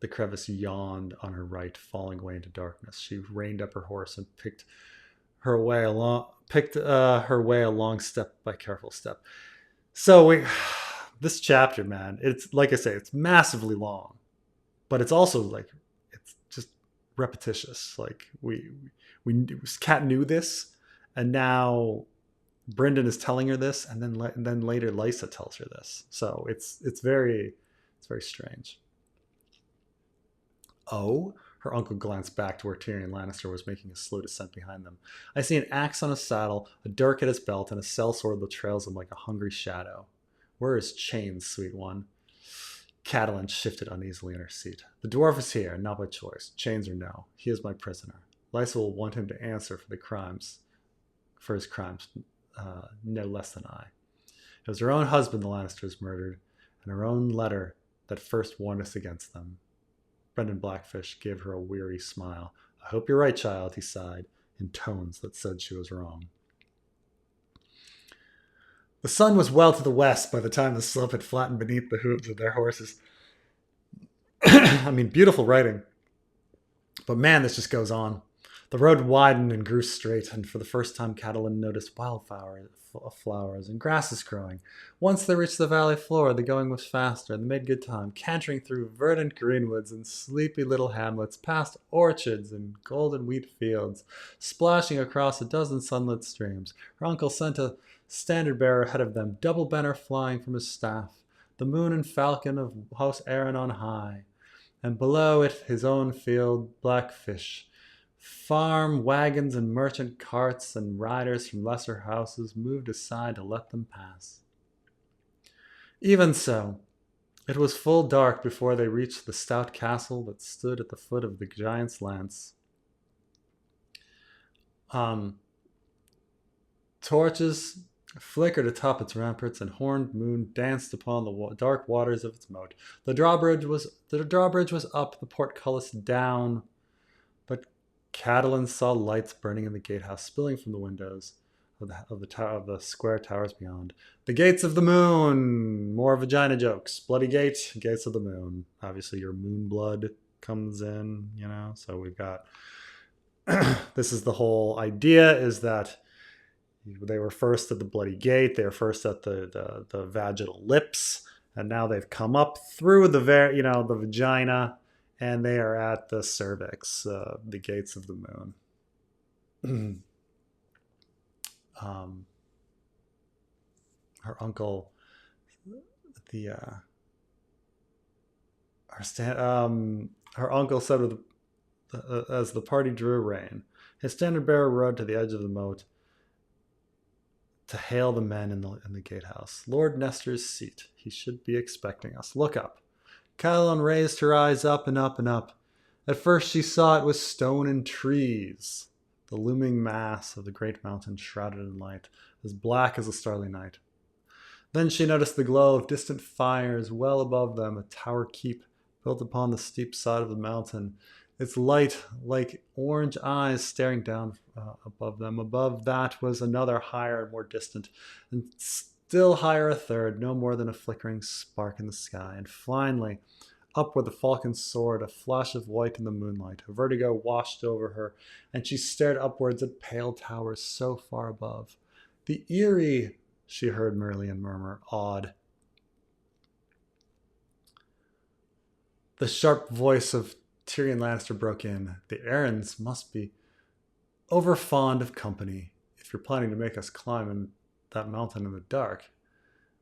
The crevice yawned on her right, falling away into darkness. She reined up her horse and picked her way along step by careful step. So this chapter, man, it's like I say, it's massively long, but it's also it's just repetitious. Cat knew this, and now Brynden is telling her this, and then later Lysa tells her this. So it's very strange. Oh, her uncle glanced back to where Tyrion Lannister was making a slow descent behind them. I see an axe on his saddle, a dirk at his belt, and a sellsword that trails him like a hungry shadow. Where is Chains, sweet one? Catelyn shifted uneasily in her seat. The dwarf is here, not by choice. Chains or no, he is my prisoner. Lysa will want him to answer for his crimes, no less than I. It was her own husband the Lannisters murdered, and her own letter that first warned us against them. Brendan Blackfish gave her a weary smile. I hope you're right, child, he sighed, in tones that said she was wrong. The sun was well to the west by the time the slope had flattened beneath the hooves of their horses. I mean, beautiful writing. But man, this just goes on. The road widened and grew straight, and for the first time Catelyn noticed wildflowers and grasses growing. Once they reached the valley floor, the going was faster, and they made good time, cantering through verdant greenwoods and sleepy little hamlets, past orchards and golden wheat fields, splashing across a dozen sunlit streams. Her uncle sent a standard-bearer ahead of them, double banner flying from his staff, the moon and falcon of House Arryn on high, and below it his own field, blackfish. Farm wagons and merchant carts and riders from lesser houses moved aside to let them pass. Even so, it was full dark before they reached the stout castle that stood at the foot of the giant's lance. Torches flickered atop its ramparts, and horned moon danced upon the dark waters of its moat. The drawbridge was up, the portcullis down, but Catelyn saw lights burning in the gatehouse, spilling from the windows of the square towers beyond. The gates of the moon! More vagina jokes. Bloody gate, gates of the moon. Obviously, your moon blood comes in, so we've got... This is the whole idea, is that They were first at the Bloody Gate. They were first at the vaginal lips, and now they've come up through the the vagina, and they are at the cervix, the gates of the moon. Her uncle, her uncle said as the party drew rein, his standard bearer rode to the edge of the moat to hail the men in the gatehouse. Lord Nestor's seat. He should be expecting us. Look up. Catelyn raised her eyes up and up and up. At first she saw it was stone and trees, the looming mass of the great mountain shrouded in light, as black as a starry night. Then she noticed the glow of distant fires well above them, a tower keep built upon the steep side of the mountain, its light like orange eyes staring down above them. Above that was another higher and more distant, and still higher a third, no more than a flickering spark in the sky. And finally, up where the falcon soared, a flash of white in the moonlight. A vertigo washed over her, and she stared upwards at pale towers so far above. The eerie, she heard Merlin murmur, awed. The sharp voice of Tyrion Lannister broke in. The Arryns must be over fond of company if you're planning to make us climb in that mountain in the dark.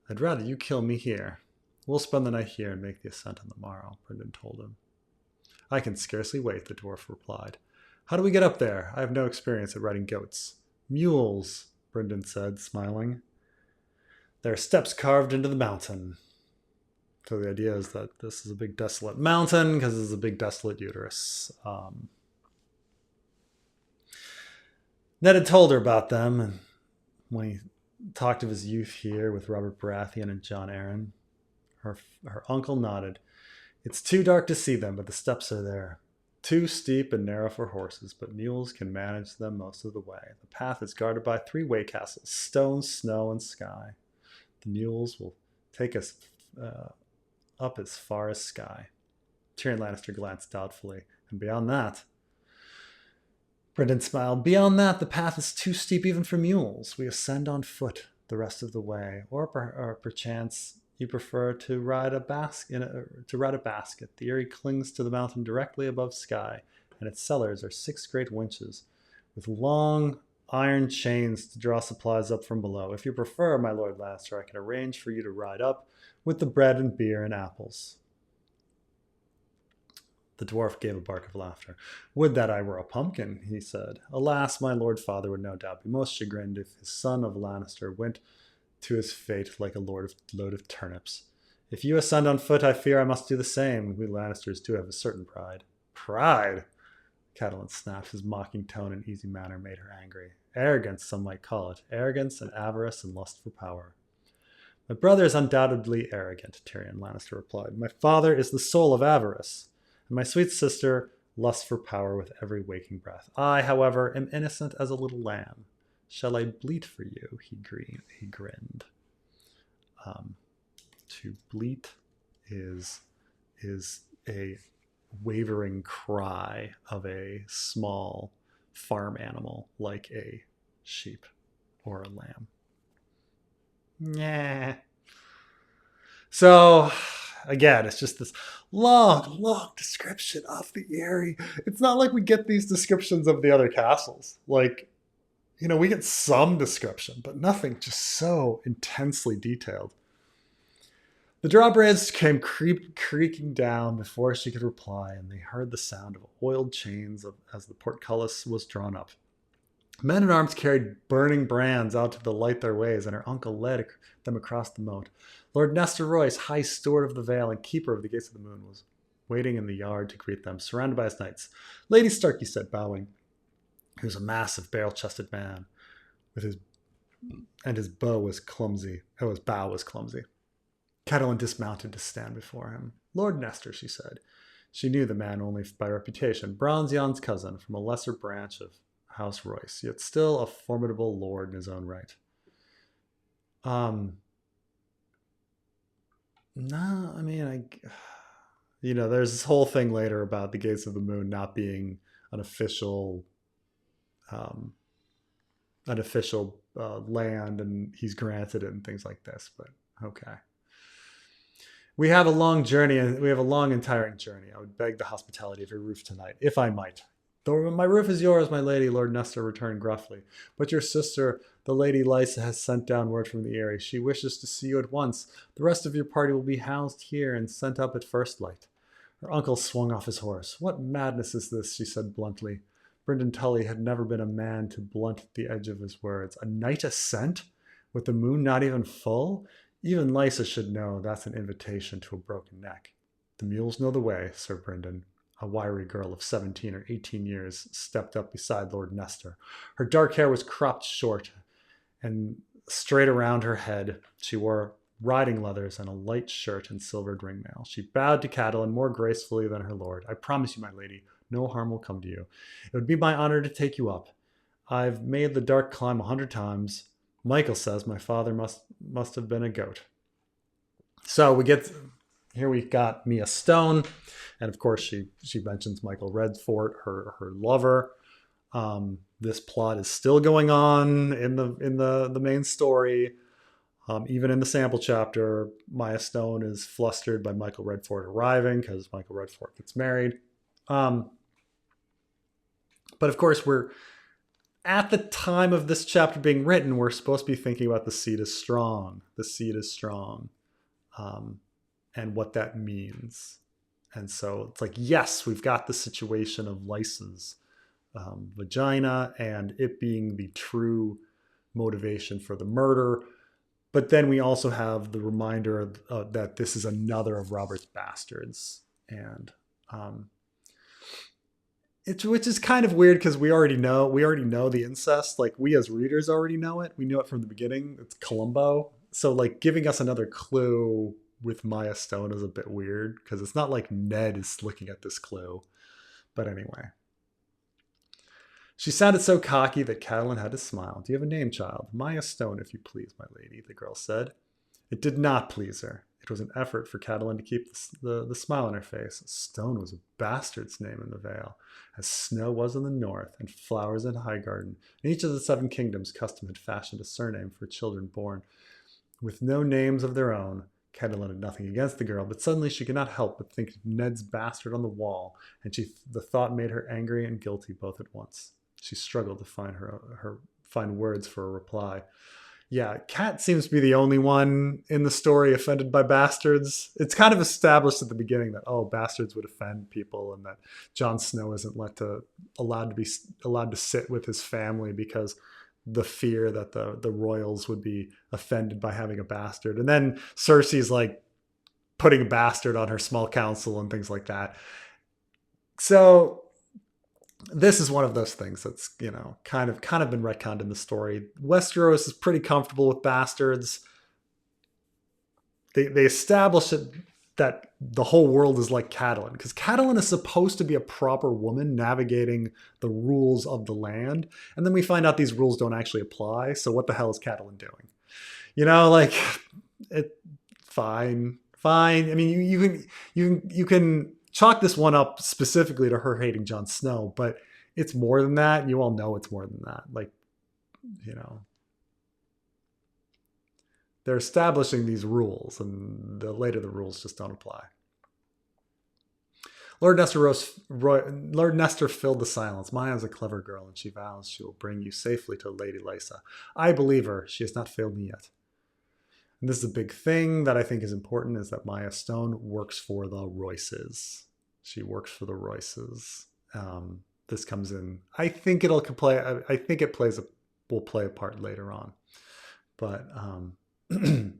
I'd rather you kill me here. We'll spend the night here and make the ascent on the morrow, Brynden told him. I can scarcely wait, the dwarf replied. How do we get up there? I have no experience at riding goats. Mules, Brynden said, smiling. There are steps carved into the mountain. So the idea is that this is a big desolate mountain because this is a big desolate uterus. Ned had told her about them, and when he talked of his youth here with Robert Baratheon and Jon Arryn, her uncle nodded. It's too dark to see them, but the steps are there. Too steep and narrow for horses, but mules can manage them most of the way. The path is guarded by 3 way castles, stone, snow, and sky. The mules will take us up as far as sky. Tyrion Lannister glanced doubtfully. And beyond that, Brynden smiled. Beyond that, the path is too steep even for mules. We ascend on foot the rest of the way, or perchance you prefer to ride a basket. The Eerie clings to the mountain directly above sky, and its cellars are 6 great winches with long iron chains to draw supplies up from below. If you prefer, my Lord Lannister, I can arrange for you to ride up with the bread and beer and apples. The dwarf gave a bark of laughter. Would that I were a pumpkin, he said. Alas, my lord father would no doubt be most chagrined if his son of Lannister went to his fate like a load of turnips. If you ascend on foot, I fear I must do the same. We Lannisters do have a certain pride. Pride? Catelyn snapped. His mocking tone and easy manner made her angry. Arrogance, some might call it. Arrogance and avarice and lust for power. My brother is undoubtedly arrogant, Tyrion Lannister replied. My father is the soul of avarice, and my sweet sister lusts for power with every waking breath. I, however, am innocent as a little lamb. Shall I bleat for you? He grinned. To bleat is a wavering cry of a small farm animal like a sheep or a lamb. Yeah. So again, it's just this long description of the Eerie. It's not like we get these descriptions of the other castles. Like, we get some description, but nothing just so intensely detailed. The drawbridge came creaking down before she could reply, and they heard the sound of oiled chains as the portcullis was drawn up. Men-at-arms carried burning brands out to light their ways, and her uncle led them across the moat. Lord Nestor Royce, High Steward of the Vale and Keeper of the Gates of the Moon, was waiting in the yard to greet them, surrounded by his knights. Lady Stark, he said, bowing. He was a massive, barrel-chested man, and his bow was clumsy. Oh, his bow was clumsy. Catelyn dismounted to stand before him. Lord Nestor, she said. She knew the man only by reputation, Bronzion's cousin from a lesser branch of House Royce, yet still a formidable lord in his own right. No, I mean, there's this whole thing later about the Gates of the Moon not being an official an official land, and he's granted it and things like this. But okay. We have a long journey, and we have a long and tiring journey. I would beg the hospitality of your roof tonight, if I might. Though my roof is yours, my lady, Lord Nestor returned gruffly. But your sister, the Lady Lysa, has sent down word from the Eerie. She wishes to see you at once. The rest of your party will be housed here and sent up at first light. Her uncle swung off his horse. What madness is this, she said bluntly. Brynden Tully had never been a man to blunt the edge of his words. A night ascent? With the moon not even full? Even Lysa should know that's an invitation to a broken neck. The mules know the way, Sir Brynden. A wiry girl of 17 or 18 years stepped up beside Lord Nestor. Her dark hair was cropped short and straight around her head. She wore riding leathers and a light shirt and silvered ringmail. She bowed to Catelyn more gracefully than her lord. I promise you, my lady, no harm will come to you. It would be my honor to take you up. I've made the dark climb 100 times. Michael says my father must have been a goat. So here we got Mia Stone, and of course she mentions Michael Redfort, her lover. This plot is still going on in the main story. Even in the sample chapter, Mia Stone is flustered by Michael Redfort arriving because Michael Redfort gets married. But of course, we're at the time of this chapter being written, we're supposed to be thinking about the seed is strong. The seed is strong. And what that means. And so it's like, yes, we've got the situation of Lysa's vagina and it being the true motivation for the murder. But then we also have the reminder that this is another of Robert's bastards. And which is kind of weird because we already know the incest. Like, we as readers already know it. We knew it from the beginning. It's Columbo. So like giving us another clue with Mia Stone is a bit weird because it's not like Ned is looking at this clue. But anyway. She sounded so cocky that Catelyn had to smile. Do you have a name, child? Mia Stone, if you please, my lady, the girl said. It did not please her. It was an effort for Catelyn to keep the smile on her face. Stone was a bastard's name in the Vale, as snow was in the north, and flowers in Highgarden. In each of the 7 kingdoms, custom had fashioned a surname for children born with no names of their own. Catelyn had nothing against the girl, but suddenly she could not help but think of Ned's bastard on the wall, and the thought made her angry and guilty both at once. She struggled to find words for a reply. Yeah, Cat seems to be the only one in the story offended by bastards. It's kind of established at the beginning that, bastards would offend people, and that Jon Snow isn't allowed to sit with his family because the fear that the royals would be offended by having a bastard. And then Cersei's like putting a bastard on her small council and things like that. So this is one of those things that's, kind of been retconned in the story. Westeros is pretty comfortable with bastards. They establish it that the whole world is like Catelyn, because Catelyn is supposed to be a proper woman navigating the rules of the land, and then we find out these rules don't actually apply. So what the hell is Catelyn doing? Fine. I mean, you can chalk this one up specifically to her hating Jon Snow, but it's more than that. You all know it's more than that. They're establishing these rules, and later the rules just don't apply. Lord Nestor filled the silence. Maya's a clever girl, and she vows she will bring you safely to Lady Lysa. I believe her. She has not failed me yet. And this is a big thing that I think is important, is that Mia Stone works for the Royces. She works for the Royces. This comes in. I think it will play a part later on. But then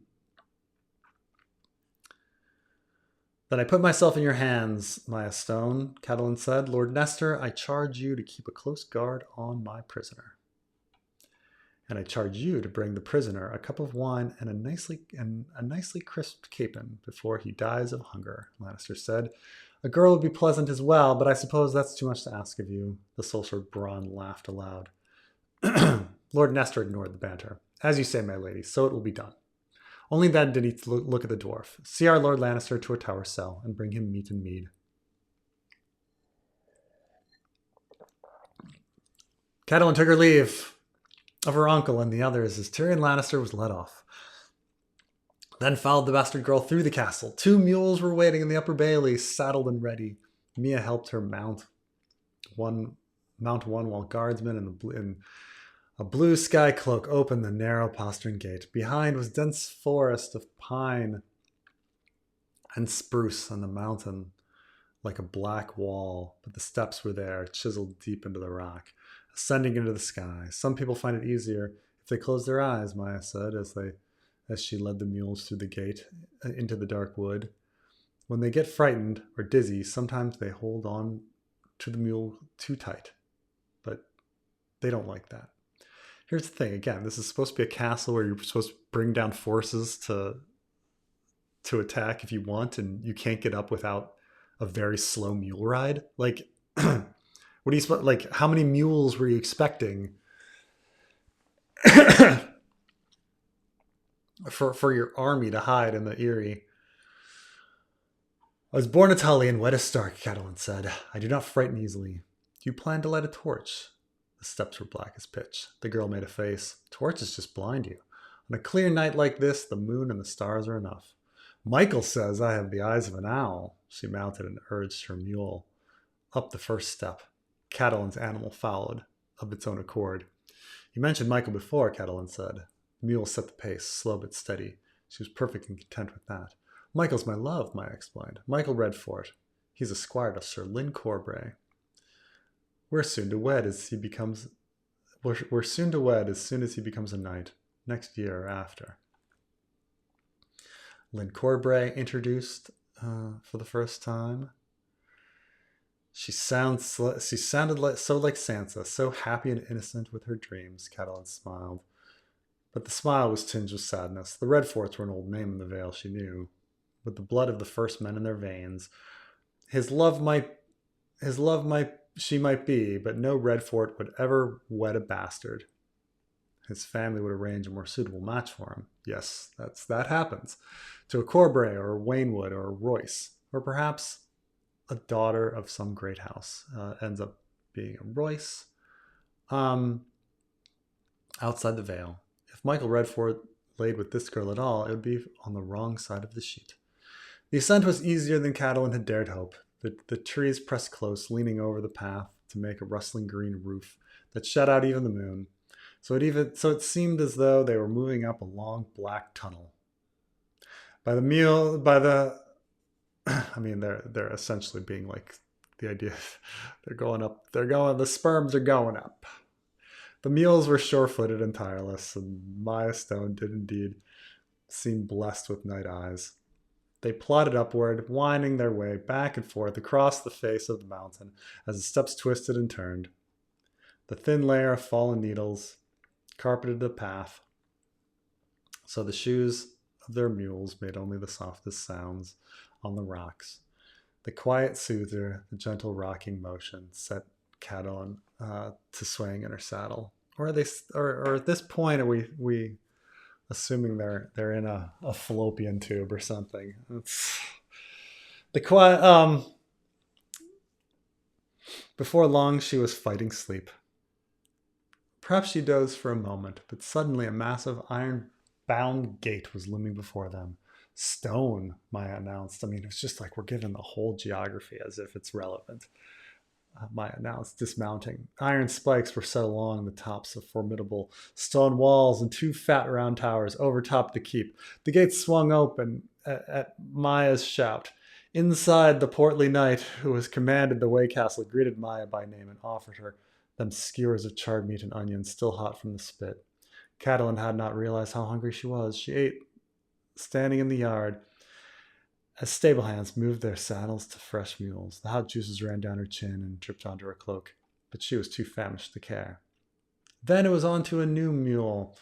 I put myself in your hands, Mia Stone, Catelyn said. Lord Nestor, I charge you to keep a close guard on my prisoner. And I charge you to bring the prisoner a cup of wine and a nicely crisped capon before he dies of hunger, Lannister said. A girl would be pleasant as well, but I suppose that's too much to ask of you. The Solskjaer Bronn laughed aloud. Lord Nestor ignored the banter. As you say, my lady, so it will be done. Only then did he look at the dwarf. See our Lord Lannister to a tower cell and bring him meat and mead. Catelyn took her leave. of her uncle and the others as Tyrion Lannister was led off. Then followed the bastard girl through the castle. 2 mules were waiting in the upper bailey, saddled and ready. Mia helped her mount one while guardsmen in a blue sky cloak opened the narrow postern gate. Behind was dense forest of pine and spruce on the mountain like a black wall, but the steps were there, chiseled deep into the rock, ascending into the sky. Some people find it easier if they close their eyes, Maya said as she led the mules through the gate into the dark wood. When they get frightened or dizzy, sometimes they hold on to the mule too tight, but they don't like that. Here's the thing, again, this is supposed to be a castle where you're supposed to bring down forces to attack if you want, and you can't get up without a very slow mule ride. Like, what do you like? How many mules were you expecting for your army to hide in the Eerie? I was born a Tully and wed as Stark, Catelyn said. I do not frighten easily. Do you plan to light a torch? The steps were black as pitch. The girl made a face. Torches just blind you. On a clear night like this, the moon and the stars are enough. Michael says I have the eyes of an owl. She mounted and urged her mule up the first step. Catelyn's animal followed, of its own accord. You mentioned Michael before, Catelyn said. The mule set the pace, slow but steady. She was perfectly content with that. Michael's my love, Maya explained. Michael Redfort. He's a squire to Sir Lyn Corbray. We're soon to wed as he becomes... We're soon to wed as soon as he becomes a knight. Next year or after. Lyn Corbray introduced for the first time. She sounded so like Sansa, so happy and innocent with her dreams. Catelyn smiled. But the smile was tinged with sadness. The Redforts were an old name in the Vale, she knew. With the blood of the first men in their veins. She might be, but no Redfort would ever wed a bastard. His family would arrange a more suitable match for him. Yes, that happens. To a Corbray or a Waynwood or a Royce, or perhaps a daughter of some great house. Ends up being a Royce. Outside the Vale. If Michael Redfort laid with this girl at all, it would be on the wrong side of the sheet. The ascent was easier than Catelyn had dared hope. The trees pressed close, leaning over the path to make a rustling green roof that shut out even the moon. So it seemed as though they were moving up a long black tunnel. They're essentially being like the idea the sperms are going up. The mules were sure-footed and tireless, and Maya Stone did indeed seem blessed with night eyes. They plodded upward, winding their way back and forth across the face of the mountain as the steps twisted and turned. The thin layer of fallen needles carpeted the path, so the shoes of their mules made only the softest sounds on the rocks. The quiet soother, the gentle rocking motion set Catelyn to swaying in her saddle. Or at this point, are we assuming they're in a fallopian tube or something? It's the quiet. Before long, she was fighting sleep. Perhaps she dozed for a moment, but suddenly a massive iron-bound gate was looming before them. Stone, Maya announced. I mean, it was just like we're given the whole geography as if it's relevant. Maya announced, dismounting. Iron spikes were set along the tops of formidable stone walls, and 2 fat round towers overtopped the keep. The gates swung open at Maya's shout. Inside, the portly knight who was commanded the Way Castle greeted Maya by name and offered her them skewers of charred meat and onions still hot from the spit. Catelyn had not realized how hungry she was. She ate, standing in the yard, as stable hands moved their saddles to fresh mules. The hot juices ran down her chin and dripped onto her cloak, but she was too famished to care. Then it was on to a new mule,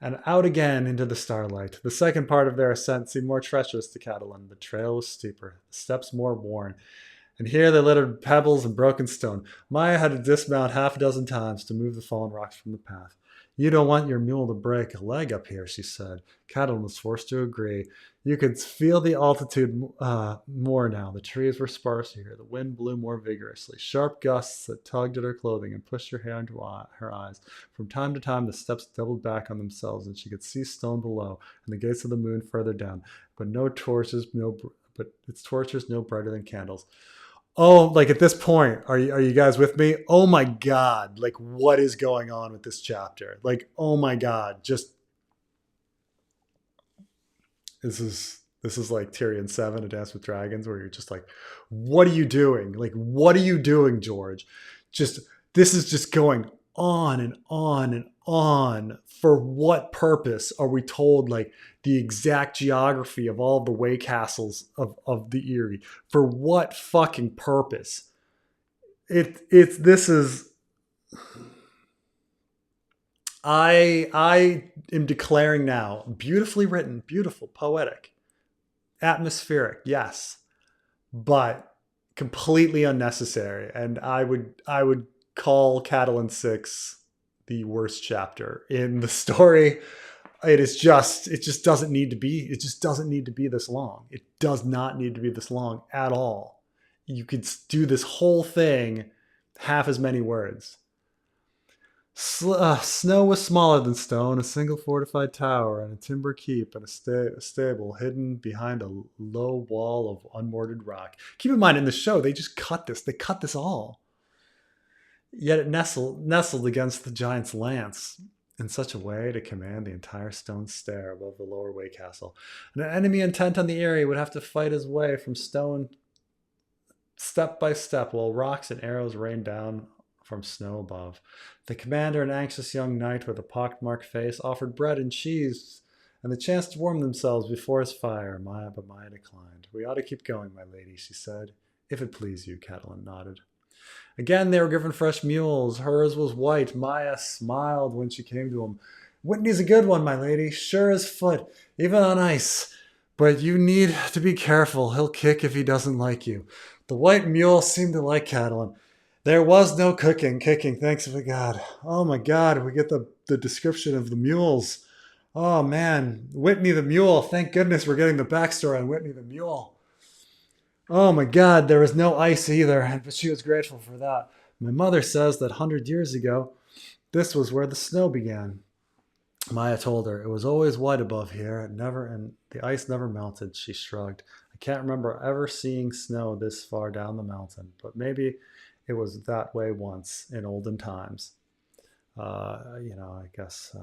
and out again into the starlight. The second part of their ascent seemed more treacherous to Catelyn. The trail was steeper, the steps more worn, and here they littered pebbles and broken stone. Maya had to dismount half a dozen times to move the fallen rocks from the path. You don't want your mule to break a leg up here, she said. Catelyn was forced to agree. You could feel the altitude more now. The trees were sparser here. The wind blew more vigorously. Sharp gusts that tugged at her clothing and pushed her hair into her eyes. From time to time, the steps doubled back on themselves, and she could see stone below and the gates of the moon further down. But its torches no brighter than candles. Oh, like at this point, are you guys with me? Oh my God. Like, what is going on with this chapter? Like, oh my God. Just this is like Tyrion 7, A Dance with Dragons, where you're just like, what are you doing? Like, what are you doing, George? Just this is just going on and on and on. For what purpose are we told like the exact geography of all the way castles of the Eerie? For what fucking purpose? This is I am declaring now, beautifully written, beautiful, poetic, atmospheric, yes, but completely unnecessary. And I would call Catelyn 6 the worst chapter in the story. It just doesn't need to be. It just doesn't need to be this long. It does not need to be this long at all. You could do this whole thing half as many words. Snow was smaller than stone, a single fortified tower and a timber keep and a stable hidden behind a low wall of unmortared rock. Keep in mind, in the show, they just cut this. They cut this all. Yet it nestled against the giant's lance in such a way to command the entire stone stair above the lower way castle. And an enemy intent on the area would have to fight his way from stone step by step while rocks and arrows rained down from snow above. The commander, an anxious young knight with a pockmarked face, offered bread and cheese and the chance to warm themselves before his fire. But Maya declined. We ought to keep going, my lady, she said. If it please you, Catelyn nodded. Again, they were given fresh mules. Hers was white. Maya smiled when she came to him. Whitney's a good one, my lady, sure as foot, even on ice. But you need to be careful. He'll kick if he doesn't like you. The white mule seemed to like Catelyn. There was no kicking, thanks to God. Oh my God, we get the description of the mules. Oh man, Whitney the mule. Thank goodness we're getting the backstory on Whitney the mule. Oh my God, there was no ice either, but she was grateful for that. My mother says that 100 years ago, this was where the snow began. Maya told her, it was always white above here, and the ice never melted, she shrugged. I can't remember ever seeing snow this far down the mountain, but maybe it was that way once in olden times. I guess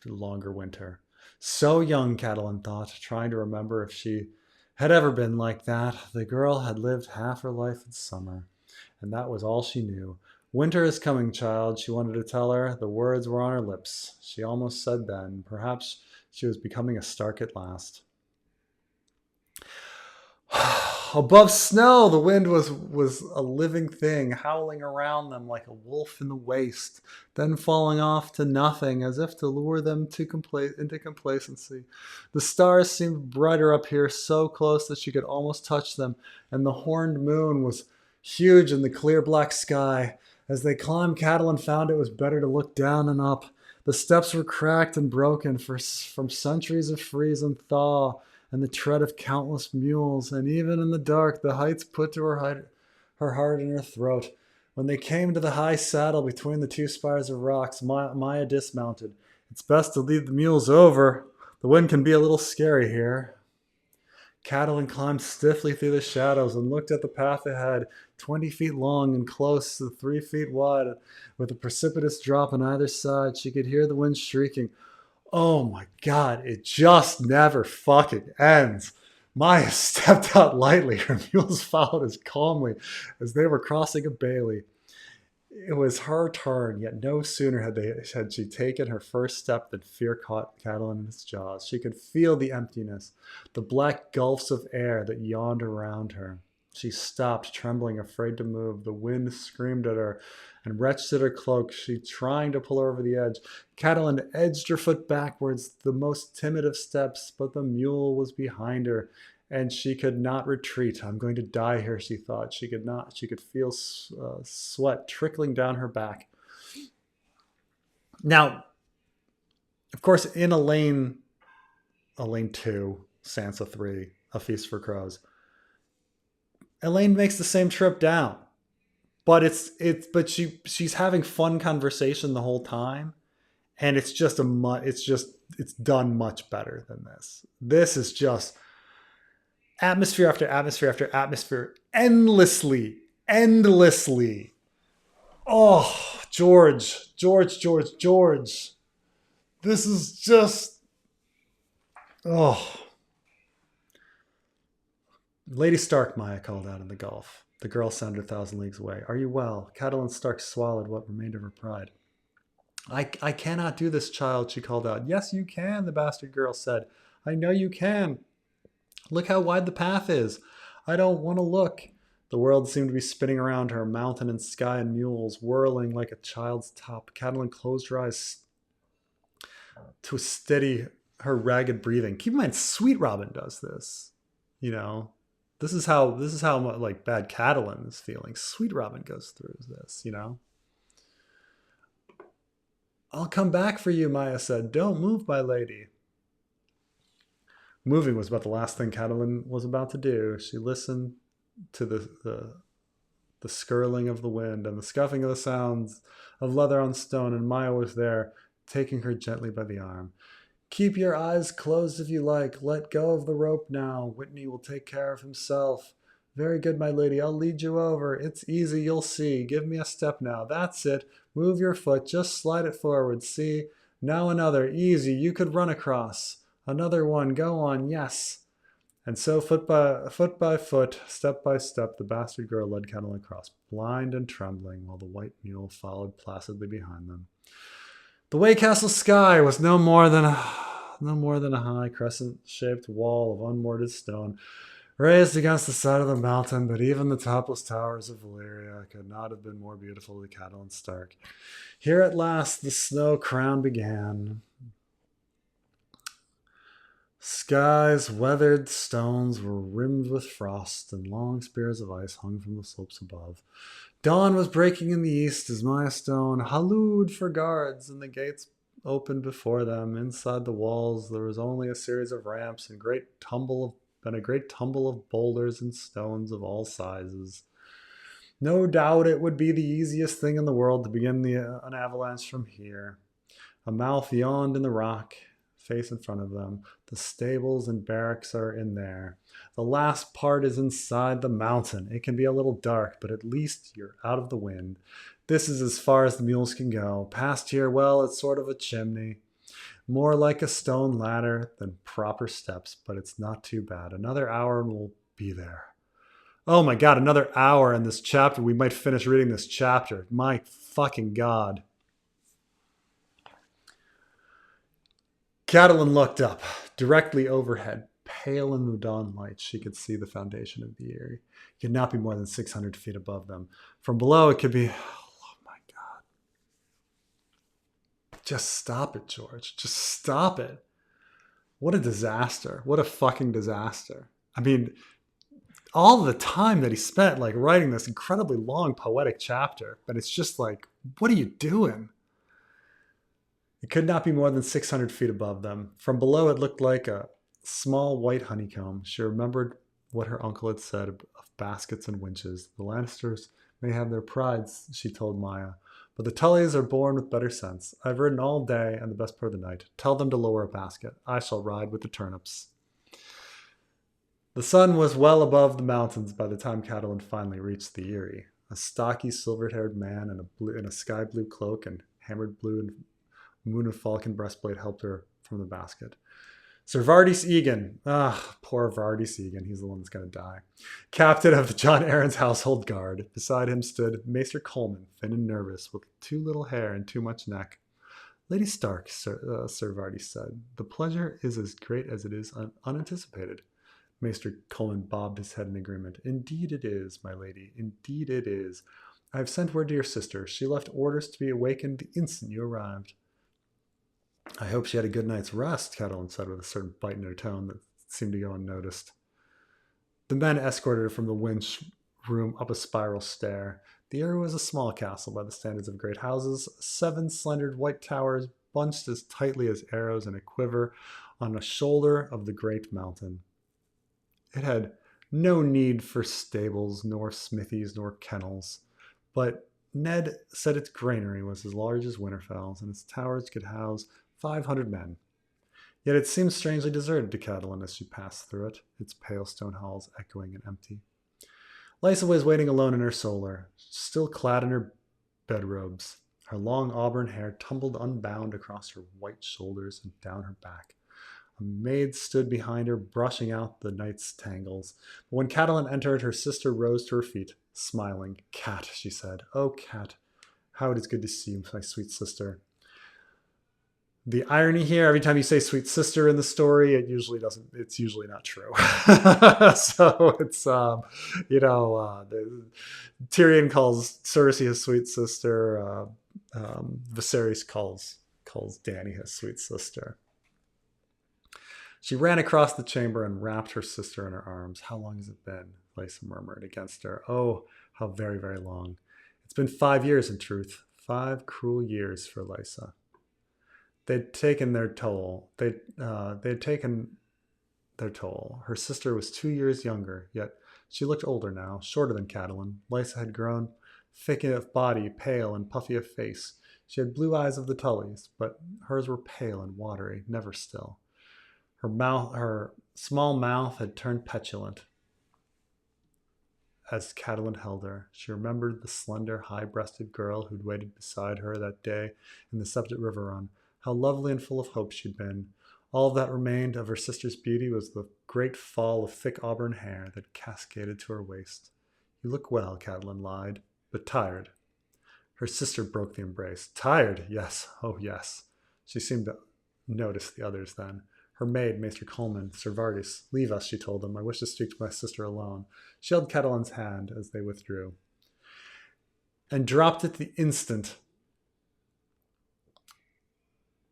longer winter. So young, Catelyn thought, trying to remember if she had ever been like that. The girl had lived half her life in summer, and that was all she knew. Winter is coming, child, she wanted to tell her. The words were on her lips. She almost said then. Perhaps she was becoming a Stark at last. Above snow, the wind was a living thing, howling around them like a wolf in the waste, then falling off to nothing as if to lure them into complacency. The stars seemed brighter up here, so close that she could almost touch them, and the horned moon was huge in the clear black sky. As they climbed, Catelyn found it was better to look down and up. The steps were cracked and broken from centuries of freeze and thaw, and the tread of countless mules, and even in the dark, the heights put to her heart in her throat. When they came to the high saddle between the two spires of rocks, Maya dismounted. It's best to lead the mules over. The wind can be a little scary here. Catelyn climbed stiffly through the shadows and looked at the path ahead, 20 feet long and close to 3 feet wide, with a precipitous drop on either side. She could hear the wind shrieking. Oh my God, it just never fucking ends. Maya stepped out lightly. Her mules followed as calmly as they were crossing a bailey. It was her turn, yet no sooner had she taken her first step than fear caught Catelyn in its jaws. She could feel the emptiness, the black gulfs of air that yawned around her. She stopped, trembling, afraid to move. The wind screamed at her and wrenched at her cloak, she trying to pull her over the edge. Catelyn edged her foot backwards, the most timid of steps, but the mule was behind her, and she could not retreat. I'm going to die here, she thought. She could not. She could feel sweat trickling down her back. Now, of course, in Elaine 2, Sansa 3, A Feast for Crows, Elaine makes the same trip down. But she's having fun conversation the whole time, and it's done much better than this. This is just atmosphere after atmosphere after atmosphere, endlessly. Oh, George. This is just, oh. Lady Stark, Maya called out in the gulf. The girl sounded 1,000 leagues away. Are you well? Catelyn Stark swallowed what remained of her pride. I cannot do this, child, she called out. Yes, you can, the bastard girl said. I know you can. Look how wide the path is. I don't want to look. The world seemed to be spinning around her, mountain and sky and mules, whirling like a child's top. Catelyn closed her eyes to steady her ragged breathing. Keep in mind, Sweet Robin does this. You know, this is how like bad Catelyn is feeling. Sweet Robin goes through this, you know. I'll come back for you, Maya said. Don't move, my lady. Moving was about the last thing Catelyn was about to do. She listened to the skirling of the wind and the scuffing of the sounds of leather on stone, and Maya was there, taking her gently by the arm. Keep your eyes closed if you like. Let go of the rope now. Whitney will take care of himself. Very good, my lady. I'll lead you over. It's easy, you'll see. Give me a step now. That's it. Move your foot. Just slide it forward. See? Now another. Easy. You could run across. Another one. Go on. Yes. And so foot by foot, step by step, the bastard girl led Catelyn across, blind and trembling, while the white mule followed placidly behind them. The Waycastle sky was no more than a high crescent-shaped wall of unmortared stone, raised against the side of the mountain, but even the topless towers of Valyria could not have been more beautiful to Catelyn Stark. Here at last the snow crown began. Sky's weathered stones were rimmed with frost, and long spears of ice hung from the slopes above. Dawn was breaking in the east as Maya Stone hallooed for guards, and the gates opened before them. Inside the walls there was only a series of ramps and a great tumble of boulders and stones of all sizes. No doubt it would be the easiest thing in the world to begin an avalanche from here. A mouth yawned in the rock, face in front of them. The stables and barracks are in there. The last part is inside the mountain. It can be a little dark, but at least you're out of the wind. This is as far as the mules can go. Past here, well, it's sort of a chimney. More like a stone ladder than proper steps, but it's not too bad. Another hour and we'll be there. Oh my God, another hour in this chapter. We might finish reading this chapter. My fucking God. Catelyn looked up. Directly overhead, pale in the dawn light, she could see the foundation of the Eerie. It could not be more than 600 feet above them. From below, it could be... Oh my God. Just stop it, George. Just stop it. What a disaster. What a fucking disaster. I mean, all the time that he spent like writing this incredibly long poetic chapter, but it's just like, what are you doing? It could not be more than 600 feet above them. From below, it looked like a small white honeycomb. She remembered what her uncle had said of baskets and winches. The Lannisters may have their prides, she told Maya, but the Tullys are born with better sense. I've ridden all day and the best part of the night. Tell them to lower a basket. I shall ride with the turnips. The sun was well above the mountains by the time Catelyn finally reached the Eerie. A stocky, silver-haired man in a sky blue cloak and hammered blue and moon and falcon breastplate helped her from the basket. Sir Vardis Egan. Poor Vardis Egan. He's the one that's going to die. Captain of John Arryn's household guard. Beside him stood Maester Coleman, thin and nervous, with too little hair and too much neck. Lady Stark, Sir Vardis said, the pleasure is as great as it is unanticipated. Maester Coleman bobbed his head in agreement. Indeed it is, my lady. Indeed it is. I have sent word to your sister. She left orders to be awakened the instant you arrived. I hope she had a good night's rest, Catelyn said with a certain bite in her tone that seemed to go unnoticed. The men escorted her from the winch room up a spiral stair. The Eyrie was a small castle by the standards of great houses, 7 slender white towers bunched as tightly as arrows in a quiver on a shoulder of the great mountain. It had no need for stables, nor smithies, nor kennels, but Ned said its granary was as large as Winterfell's, and its towers could house 500 men. Yet it seemed strangely deserted to Catelyn as she passed through it, its pale stone halls echoing and empty. Lysa was waiting alone in her solar, still clad in her bedrobes. Her long auburn hair tumbled unbound across her white shoulders and down her back. A maid stood behind her, brushing out the night's tangles. But when Catelyn entered, her sister rose to her feet, smiling. "Cat," she said. "Oh, Cat, how it is good to see you, my sweet sister." The irony here, every time you say sweet sister in the story, it's usually not true. So it's, Tyrion calls Cersei his sweet sister. Viserys calls Dany his sweet sister. She ran across the chamber and wrapped her sister in her arms. "How long has it been?" Lysa murmured against her. "Oh, how very, very long. It's been 5 years, in truth. 5 cruel years for Lysa." They'd taken their toll. They'd taken their toll. Her sister was 2 years younger, yet she looked older now, shorter than Catelyn. Lysa had grown thick of body, pale and puffy of face. She had blue eyes of the Tullys, but hers were pale and watery, never still. Her small mouth had turned petulant as Catelyn held her. She remembered the slender, high-breasted girl who'd waited beside her that day in the Septet River run. How lovely and full of hope she'd been. All that remained of her sister's beauty was the great fall of thick auburn hair that cascaded to her waist. "You look well," Catelyn lied, "but tired." Her sister broke the embrace. "Tired? Yes. Oh, yes." She seemed to notice the others then. Her maid, Maester Coleman, Sir Vardis. "Leave us," she told them. "I wish to speak to my sister alone." She held Catelyn's hand as they withdrew, and dropped it the instant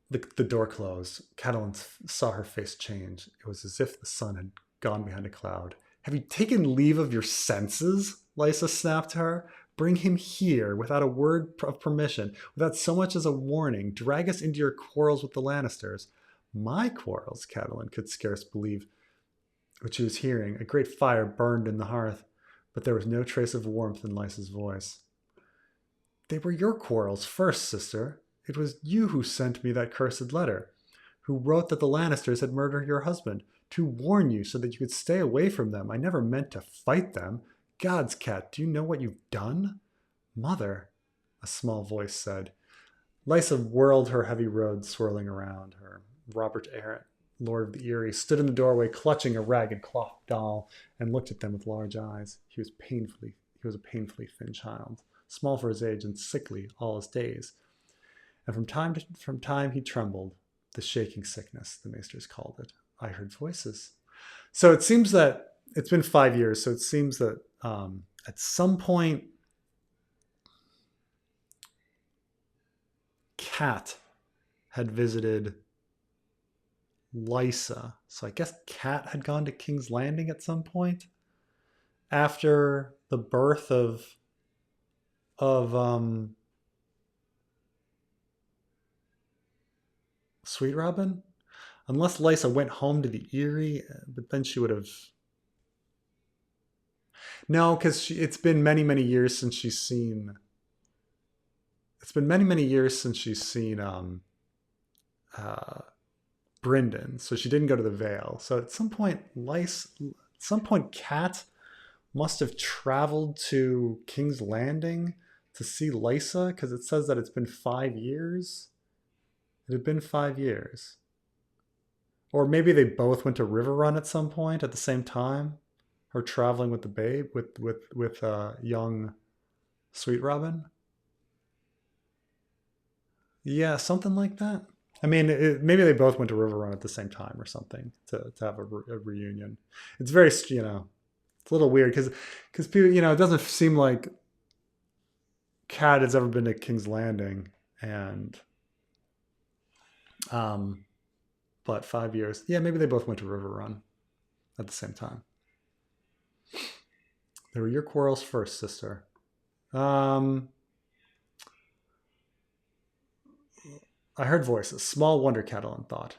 the door closed. Catelyn saw her face change. It was as if the sun had gone behind a cloud. "Have you taken leave of your senses?" Lysa snapped to her. "Bring him here without a word of permission, without so much as a warning. Drag us into your quarrels with the Lannisters." "My quarrels?" Catelyn could scarce believe what she was hearing. A great fire burned in the hearth, but there was no trace of warmth in Lysa's voice. "They were your quarrels first, sister. It was you who sent me that cursed letter, who wrote that the Lannisters had murdered your husband, to warn you so that you could stay away from them. I never meant to fight them. God's cat, do you know what you've done?" "Mother," a small voice said. Lysa whirled her heavy robes swirling around her. Robert Arryn, Lord of the Eerie, stood in the doorway clutching a ragged cloth doll and looked at them with large eyes. He was a painfully thin child, small for his age and sickly all his days. And from time he trembled, the shaking sickness, the maesters called it. "I heard voices." So it seems that it's been 5 years. So it seems that at some point, Cat had visited Lysa. So I guess Cat had gone to King's Landing at some point after the birth of Sweet Robin, unless Lysa went home to the Eyrie, but then she would have. No, because it's been many, many years since she's seen. It's been many, many years since she's seen Brynden, so she didn't go to the Vale. So at some point, Cat must have traveled to King's Landing to see Lysa, because it says that it's been 5 years. It had been 5 years. Or maybe they both went to River Run at some point at the same time. Her traveling with the babe, with young Sweet Robin. Yeah, something like that. I mean, maybe they both went to River Run at the same time or something to have a reunion. It's very, it's a little weird because people, it doesn't seem like Cat has ever been to King's Landing, and but 5 years. Yeah, maybe they both went to River Run at the same time. "They were your quarrels first, sister." Um, I heard voices. Small wonder, Catelyn thought.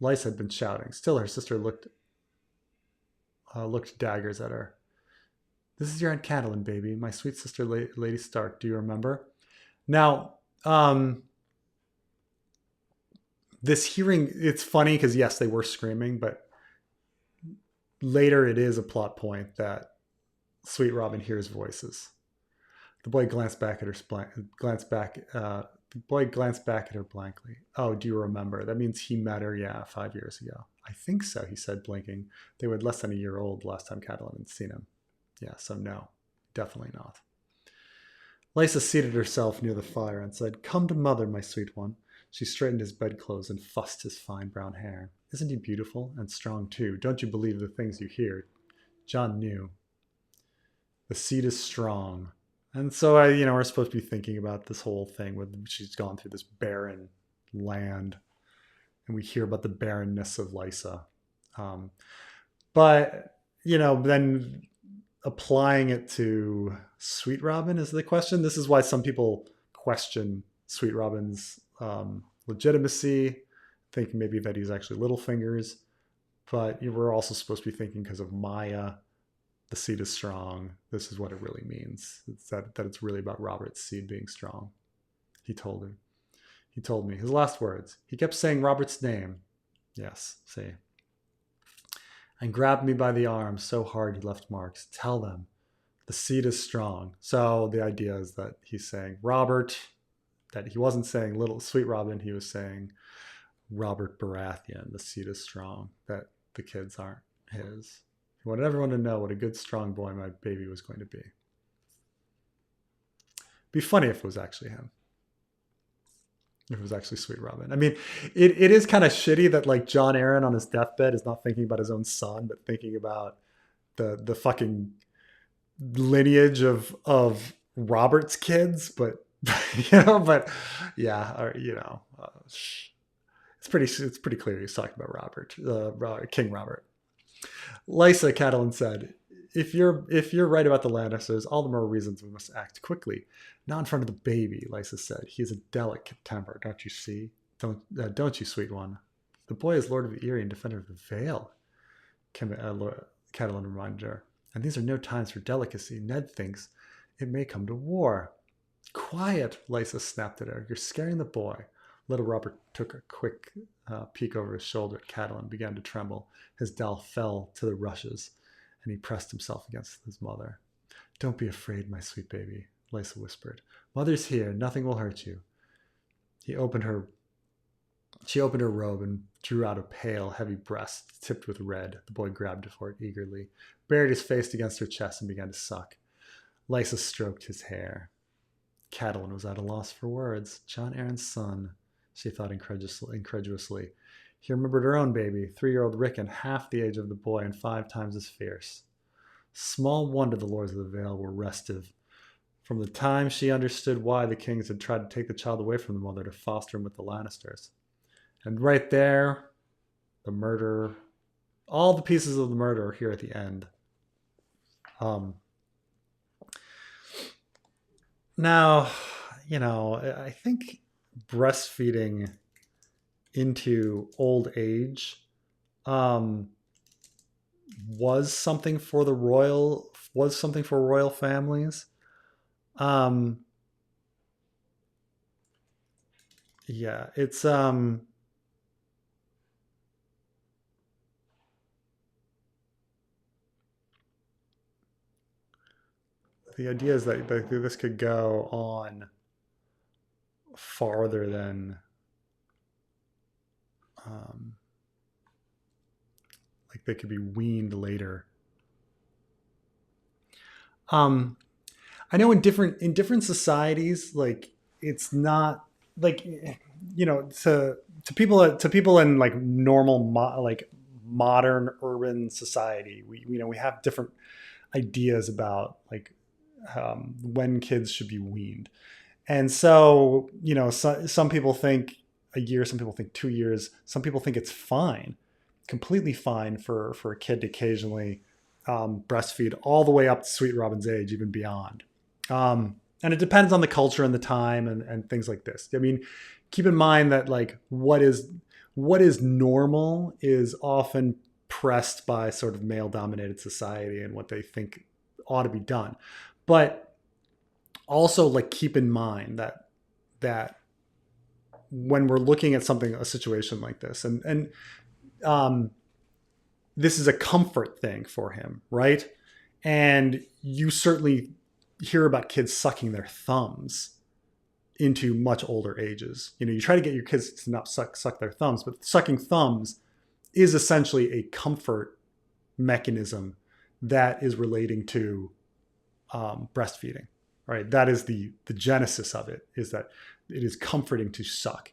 Lysa had been shouting. Still, her sister looked daggers at her. This is your Aunt Catelyn, baby. My sweet sister, Lady Stark. Do you remember? Now, this hearing, it's funny because, yes, they were screaming, but later it is a plot point that Sweet Robin hears voices. The boy glanced back at her. The boy glanced back at her blankly. Oh, do you remember? That means he met her, yeah, 5 years ago. I think so, he said, blinking. They were less than a year old last time Catelyn had seen him. Yeah, so no, definitely not. Lysa seated herself near the fire and said, Come to mother, my sweet one. She straightened his bedclothes and fussed his fine brown hair. Isn't he beautiful and strong too? Don't you believe the things you hear? Jon knew. The seed is strong. And so, we're supposed to be thinking about this whole thing with she's gone through this barren land, and we hear about the barrenness of Lysa. But, then applying it to Sweet Robin is the question. This is why some people question Sweet Robin's legitimacy, think maybe that he's actually Littlefinger's. But we're also supposed to be thinking because of Maya, the seed is strong. This is what it really means. It's that it's really about Robert's seed being strong. He told her. He told me. His last words. He kept saying Robert's name. Yes, see. And grabbed me by the arm so hard he left marks. Tell them. The seed is strong. So the idea is that he's saying Robert, that he wasn't saying little Sweet Robin, he was saying Robert Baratheon, the seed is strong, that the kids aren't his. He wanted everyone to know what a good, strong boy my baby was going to be. Be funny if it was actually him. If it was actually Sweet Robin. I mean, it is kind of shitty that like Jon Arryn on his deathbed is not thinking about his own son, but thinking about the fucking lineage of Robert's kids. But but yeah, or, it's pretty clear he's talking about Robert, King Robert. Lysa, Catelyn said, if you're right about the Lannisters, all the more reasons we must act quickly. Not in front of the baby, Lysa said. He is a delicate temper, don't you see? Don't you, sweet one? The boy is Lord of the Eerie and defender of the Vale, Catelyn reminded her. And these are no times for delicacy. Ned thinks it may come to war. Quiet, Lysa snapped at her. You're scaring the boy. Little Robert took a quick peek over his shoulder at Catelyn and began to tremble. His doll fell to the rushes, and he pressed himself against his mother. Don't be afraid, my sweet baby, Lysa whispered. Mother's here. Nothing will hurt you. She opened her robe and drew out a pale, heavy breast tipped with red. The boy grabbed for it eagerly, buried his face against her chest, and began to suck. Lysa stroked his hair. Catelyn was at a loss for words. Jon Arryn's son, she thought incredulously. He remembered her own baby, 3-year-old Rickon, half the age of the boy and 5 times as fierce. Small wonder the Lords of the Vale were restive. From the time she understood why the kings had tried to take the child away from the mother to foster him with the Lannisters. And right there, the murder, all the pieces of the murder are here at the end. Now, I think breastfeeding into old age was something for royal families. Yeah, it's the idea is that this could go on farther than like they could be weaned later. I know in different societies, like it's not like to people in like normal like modern urban society, we have different ideas about like when kids should be weaned. And so, some people think a year, some people think 2 years, some people think it's fine, completely fine for a kid to occasionally breastfeed all the way up to Sweet Robin's age, even beyond. And it depends on the culture and the time and things like this. I mean, keep in mind that like what is normal is often pressed by sort of male dominated society and what they think ought to be done. But also like keep in mind that when we're looking at something, a situation like this, and um, this is a comfort thing for him, right? And you certainly hear about kids sucking their thumbs into much older ages. You know, you try to get your kids to not suck their thumbs, but sucking thumbs is essentially a comfort mechanism that is relating to breastfeeding, right? That is the genesis of it, is that it is comforting to suck.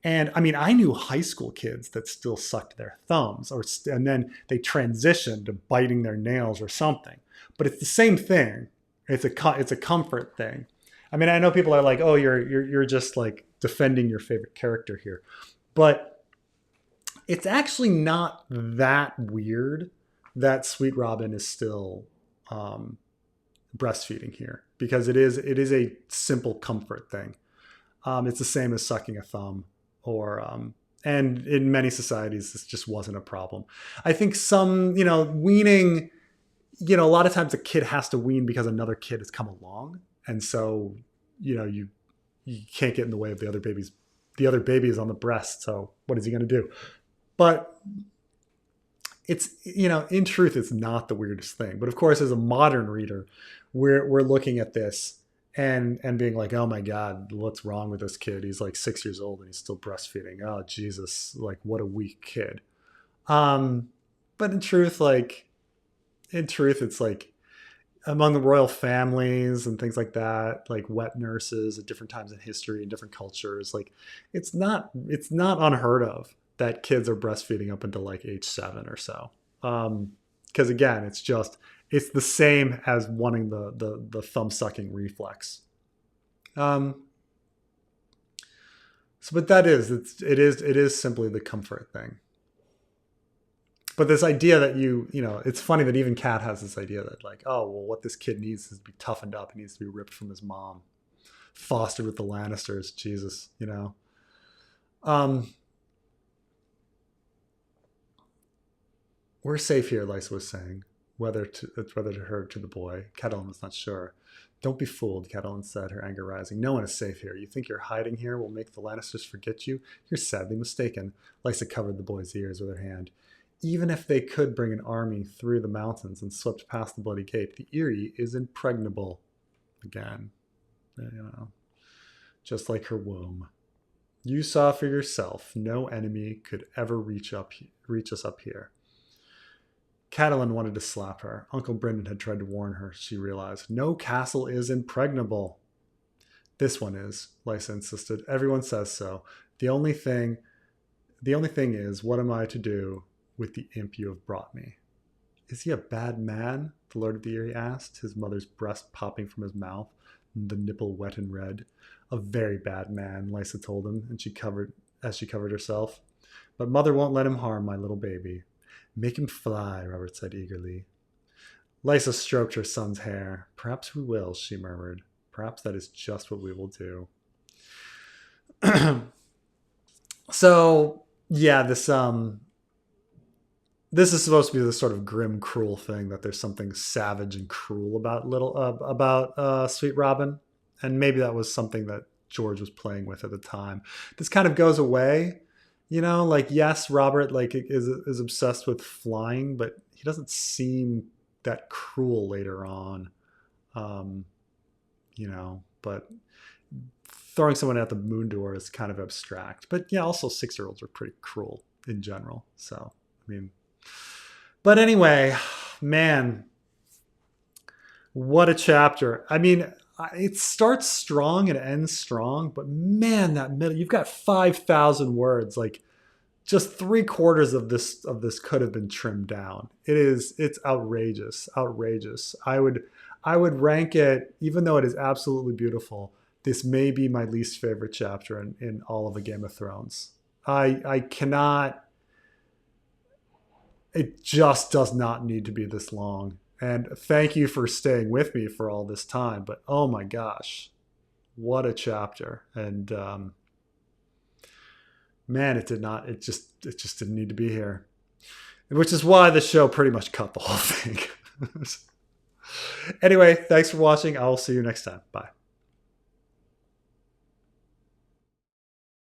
And I mean, I knew high school kids that still sucked their thumbs, and then they transitioned to biting their nails or something. But it's the same thing. It's a comfort thing. I mean, I know people are like, "Oh, you're just like defending your favorite character here," but it's actually not that weird that Sweet Robin is still breastfeeding here, because it is a simple comfort thing. It's the same as sucking a thumb, or and in many societies this just wasn't a problem. I think some, weaning, a lot of times a kid has to wean because another kid has come along, and so you can't get in the way of the other babies. The other baby is on the breast, so what is he going to do? But it's, in truth, it's not the weirdest thing. But of course, as a modern reader, we're looking at this and being like, oh my God, what's wrong with this kid? He's like 6 years old and he's still breastfeeding. Oh Jesus, like what a weak kid. But in truth, it's like among the royal families and things like that, like wet nurses at different times in history and different cultures, like it's not unheard of that kids are breastfeeding up until like age 7 or so. Because again, it's the same as wanting the thumb sucking reflex. So, but it is simply the comfort thing. But this idea that it's funny that even Kat has this idea that like, oh, well, what this kid needs is to be toughened up. He needs to be ripped from his mom, fostered with the Lannisters. Jesus, We're safe here, Lysa was saying, whether to her or to the boy. Catelyn was not sure. Don't be fooled, Catelyn said, her anger rising. No one is safe here. You think your hiding here will make the Lannisters forget you? You're sadly mistaken. Lysa covered the boy's ears with her hand. Even if they could bring an army through the mountains and swept past the Bloody Gate, the Eerie is impregnable. Again, just like her womb. You saw for yourself, no enemy could ever reach us up here. Catelyn wanted to slap her. Uncle Brendan had tried to warn her, she realized. No castle is impregnable. This one is, Lysa insisted. Everyone says so. The only thing is, what am I to do with the imp you have brought me? Is he a bad man? The Lord of the Eerie asked, his mother's breast popping from his mouth, the nipple wet and red. A very bad man, Lysa told him, and she covered herself. But mother won't let him harm my little baby. Make him fly, Robert said eagerly. Lysa stroked her son's hair. Perhaps we will, she murmured. Perhaps that is just what we will do. So, yeah, this is supposed to be this sort of grim, cruel thing, that there's something savage and cruel about Sweet Robin. And maybe that was something that George was playing with at the time. This kind of goes away. Yes, Robert is obsessed with flying, but he doesn't seem that cruel later on. But throwing someone out the moon door is kind of abstract. But yeah, also 6-year-olds are pretty cruel in general. So, but anyway, man, what a chapter. It starts strong and ends strong, but man, that middle, you've got 5,000 words. Like, just 3/4 of this could have been trimmed down. It's outrageous. I would rank it, even though it is absolutely beautiful, this may be my least favorite chapter in all of A Game of Thrones. I cannot, it just does not need to be this long. And thank you for staying with me for all this time. But oh my gosh, what a chapter. And man, it just didn't need to be here. Which is why the show pretty much cut the whole thing. Anyway, thanks for watching. I'll see you next time. Bye.